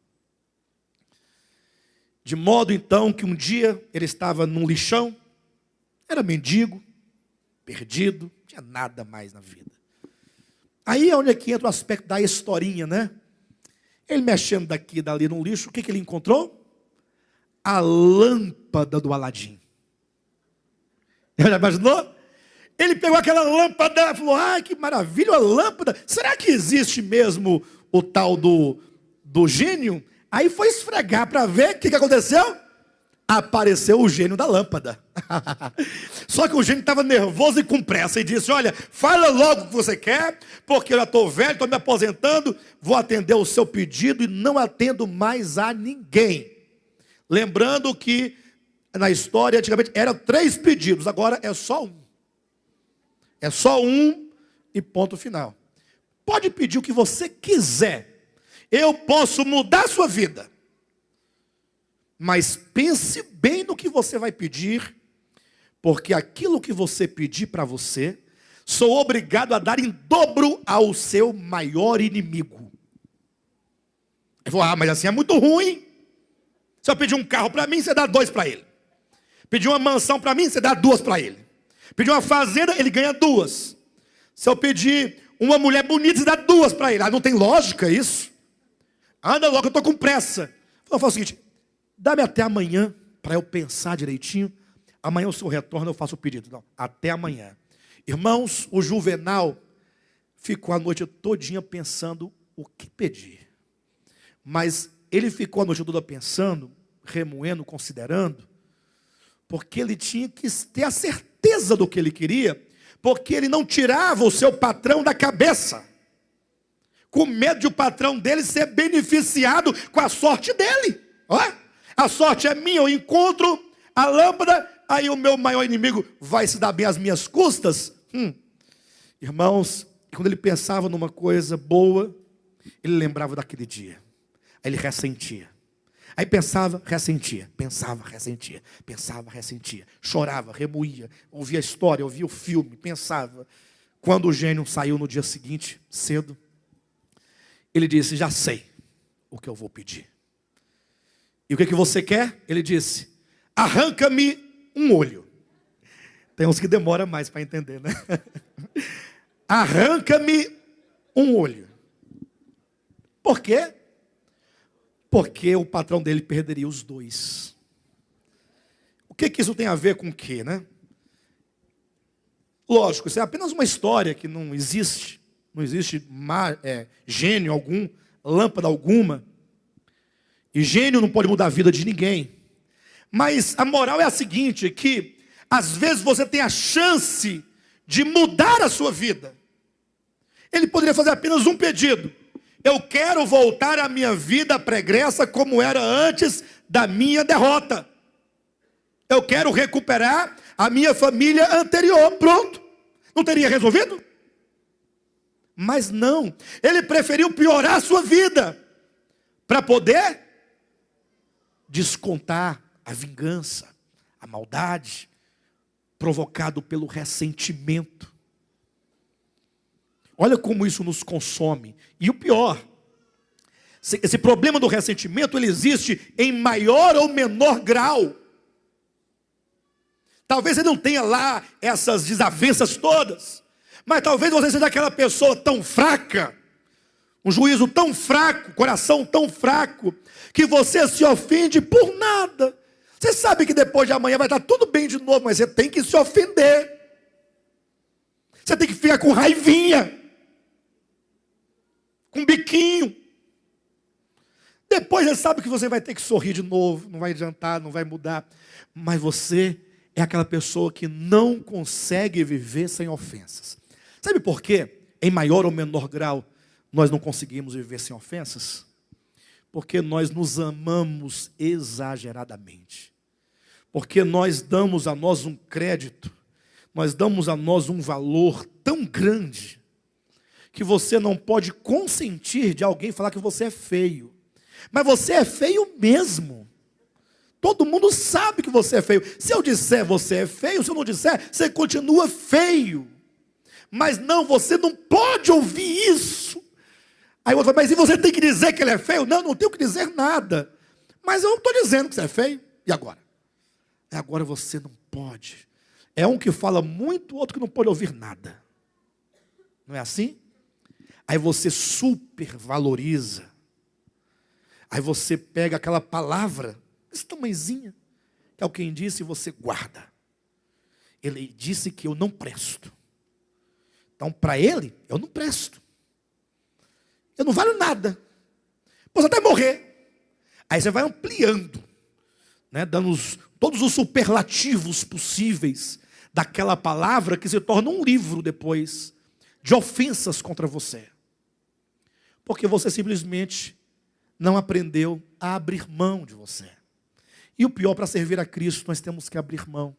De modo então que um dia ele estava num lixão, era mendigo, perdido, não tinha nada mais na vida. Aí é onde é que entra o aspecto da historinha, né? Ele mexendo daqui e dali no lixo, o que ele encontrou? A lâmpada do Aladim. Já imaginou? Ele pegou aquela lâmpada e falou, ah, que maravilha, a lâmpada. Será que existe mesmo o tal do gênio? Aí foi esfregar para ver o que aconteceu. Apareceu o gênio da lâmpada. Só que o gênio estava nervoso e com pressa e disse, olha, fala logo o que você quer, porque eu já estou velho, estou me aposentando, vou atender o seu pedido e não atendo mais a ninguém. Lembrando que na história antigamente eram 3 pedidos, agora é só um. É só um e ponto final. Pode pedir o que você quiser. Eu posso mudar a sua vida. Mas pense bem no que você vai pedir, porque aquilo que você pedir para você, sou obrigado a dar em dobro ao seu maior inimigo. Eu vou, mas assim é muito ruim. Se eu pedir um carro para mim, você dá 2 para ele. Pedir uma mansão para mim, você dá 2 para ele. Pedir uma fazenda, ele ganha 2. Se eu pedir uma mulher bonita, você dá 2 para ele. Ah, não tem lógica isso? Anda logo, eu estou com pressa. Eu falo o seguinte, dá-me até amanhã, para eu pensar direitinho. Amanhã o senhor retorna, eu faço o pedido. Não, até amanhã. Irmãos, o Juvenal ficou a noite todinha pensando o que pedir. Mas ele ficou a noite toda pensando, remoendo, considerando, porque ele tinha que ter a certeza do que ele queria, porque ele não tirava o seu patrão da cabeça, com medo de o patrão dele ser beneficiado com a sorte dele. Olha, a sorte é minha, eu encontro a lâmpada, aí o meu maior inimigo vai se dar bem às minhas custas. Irmãos, quando ele pensava numa coisa boa, ele lembrava daquele dia. Aí ele ressentia. Aí pensava, ressentia, pensava, ressentia, pensava, ressentia, chorava, remoía, ouvia a história, ouvia o filme, pensava. Quando o gênio saiu no dia seguinte, cedo, ele disse, já sei o que eu vou pedir. E o que você quer? Ele disse, arranca-me um olho. Tem uns que demoram mais para entender, né? Arranca-me um olho. Por quê? Porque o patrão dele perderia os dois. O que isso tem a ver com o quê, né? Lógico, isso é apenas uma história que não existe. Não existe gênio algum, lâmpada alguma. E gênio não pode mudar a vida de ninguém. Mas a moral é a seguinte, que às vezes você tem a chance de mudar a sua vida. Ele poderia fazer apenas um pedido. Eu quero voltar à minha vida pregressa como era antes da minha derrota. Eu quero recuperar a minha família anterior. Pronto. Não teria resolvido? Mas não. Ele preferiu piorar a sua vida para poder descontar a vingança, a maldade, provocado pelo ressentimento. Olha como isso nos consome. E o pior, esse problema do ressentimento, ele existe em maior ou menor grau. Talvez você não tenha lá essas desavenças todas, mas talvez você seja aquela pessoa tão fraca, um juízo tão fraco, coração tão fraco, que você se ofende por nada. Você sabe que depois de amanhã vai estar tudo bem de novo, mas você tem que se ofender. Você tem que ficar com raivinha, com biquinho. Depois você sabe que você vai ter que sorrir de novo, não vai adiantar, não vai mudar. Mas você é aquela pessoa que não consegue viver sem ofensas. Sabe por quê? Em maior ou menor grau, nós não conseguimos viver sem ofensas? Porque nós nos amamos exageradamente. Porque nós damos a nós um crédito, nós damos a nós um valor tão grande, que você não pode consentir de alguém falar que você é feio. Mas você é feio mesmo. Todo mundo sabe que você é feio. Se eu disser você é feio, se eu não disser, você continua feio. Mas não, você não pode ouvir isso. Aí eu falo, mas e você tem que dizer que ele é feio? Não, não tenho que dizer nada. Mas eu não estou dizendo que você é feio. E agora? Agora você não pode. É um que fala muito, outro que não pode ouvir nada. Não é assim? Aí você supervaloriza. Aí você pega aquela palavra, esse tamanhozinho, que alguém disse e você guarda. Ele disse que eu não presto. Então, para ele, eu não presto. Eu não valho nada. Posso até morrer. Aí você vai ampliando, né, dando todos os superlativos possíveis daquela palavra que se torna um livro depois de ofensas contra você. Porque você simplesmente não aprendeu a abrir mão de você. E o pior, para servir a Cristo, nós temos que abrir mão.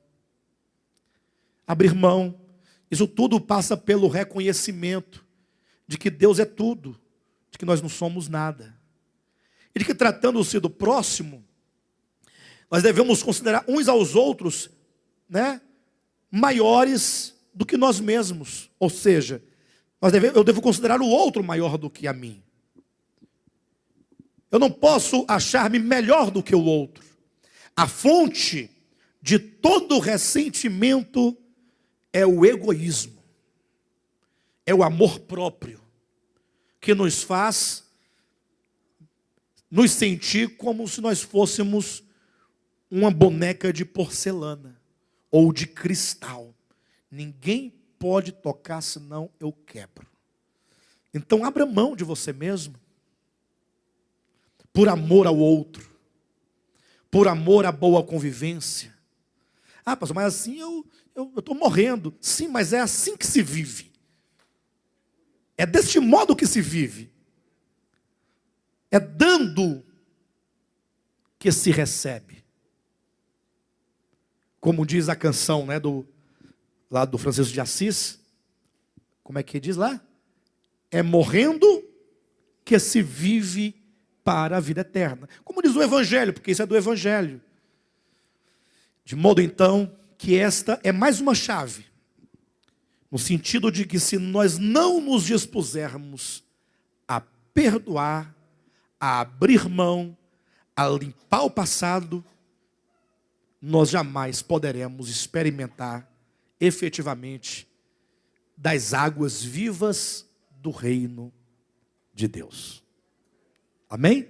Abrir mão. Isso tudo passa pelo reconhecimento de que Deus é tudo, de que nós não somos nada. E de que tratando-se do próximo, nós devemos considerar uns aos outros, né, maiores do que nós mesmos. Ou seja, eu devo considerar o outro maior do que a mim. Eu não posso achar-me melhor do que o outro. A fonte de todo ressentimento é o egoísmo. É o amor próprio, que nos faz nos sentir como se nós fôssemos uma boneca de porcelana ou de cristal. Ninguém pode tocar, senão eu quebro. Então abra mão de você mesmo, por amor ao outro, por amor à boa convivência. Ah, pastor, mas assim eu estou morrendo. Sim, mas é assim que se vive. É deste modo que se vive. É dando que se recebe. Como diz a canção, né, lá do Francisco de Assis. Como é que diz lá? É morrendo que se vive para a vida eterna. Como diz o Evangelho, porque isso é do Evangelho. De modo então que esta é mais uma chave, no sentido de que se nós não nos dispusermos a perdoar, a abrir mão, a limpar o passado, nós jamais poderemos experimentar efetivamente das águas vivas do reino de Deus. Amém?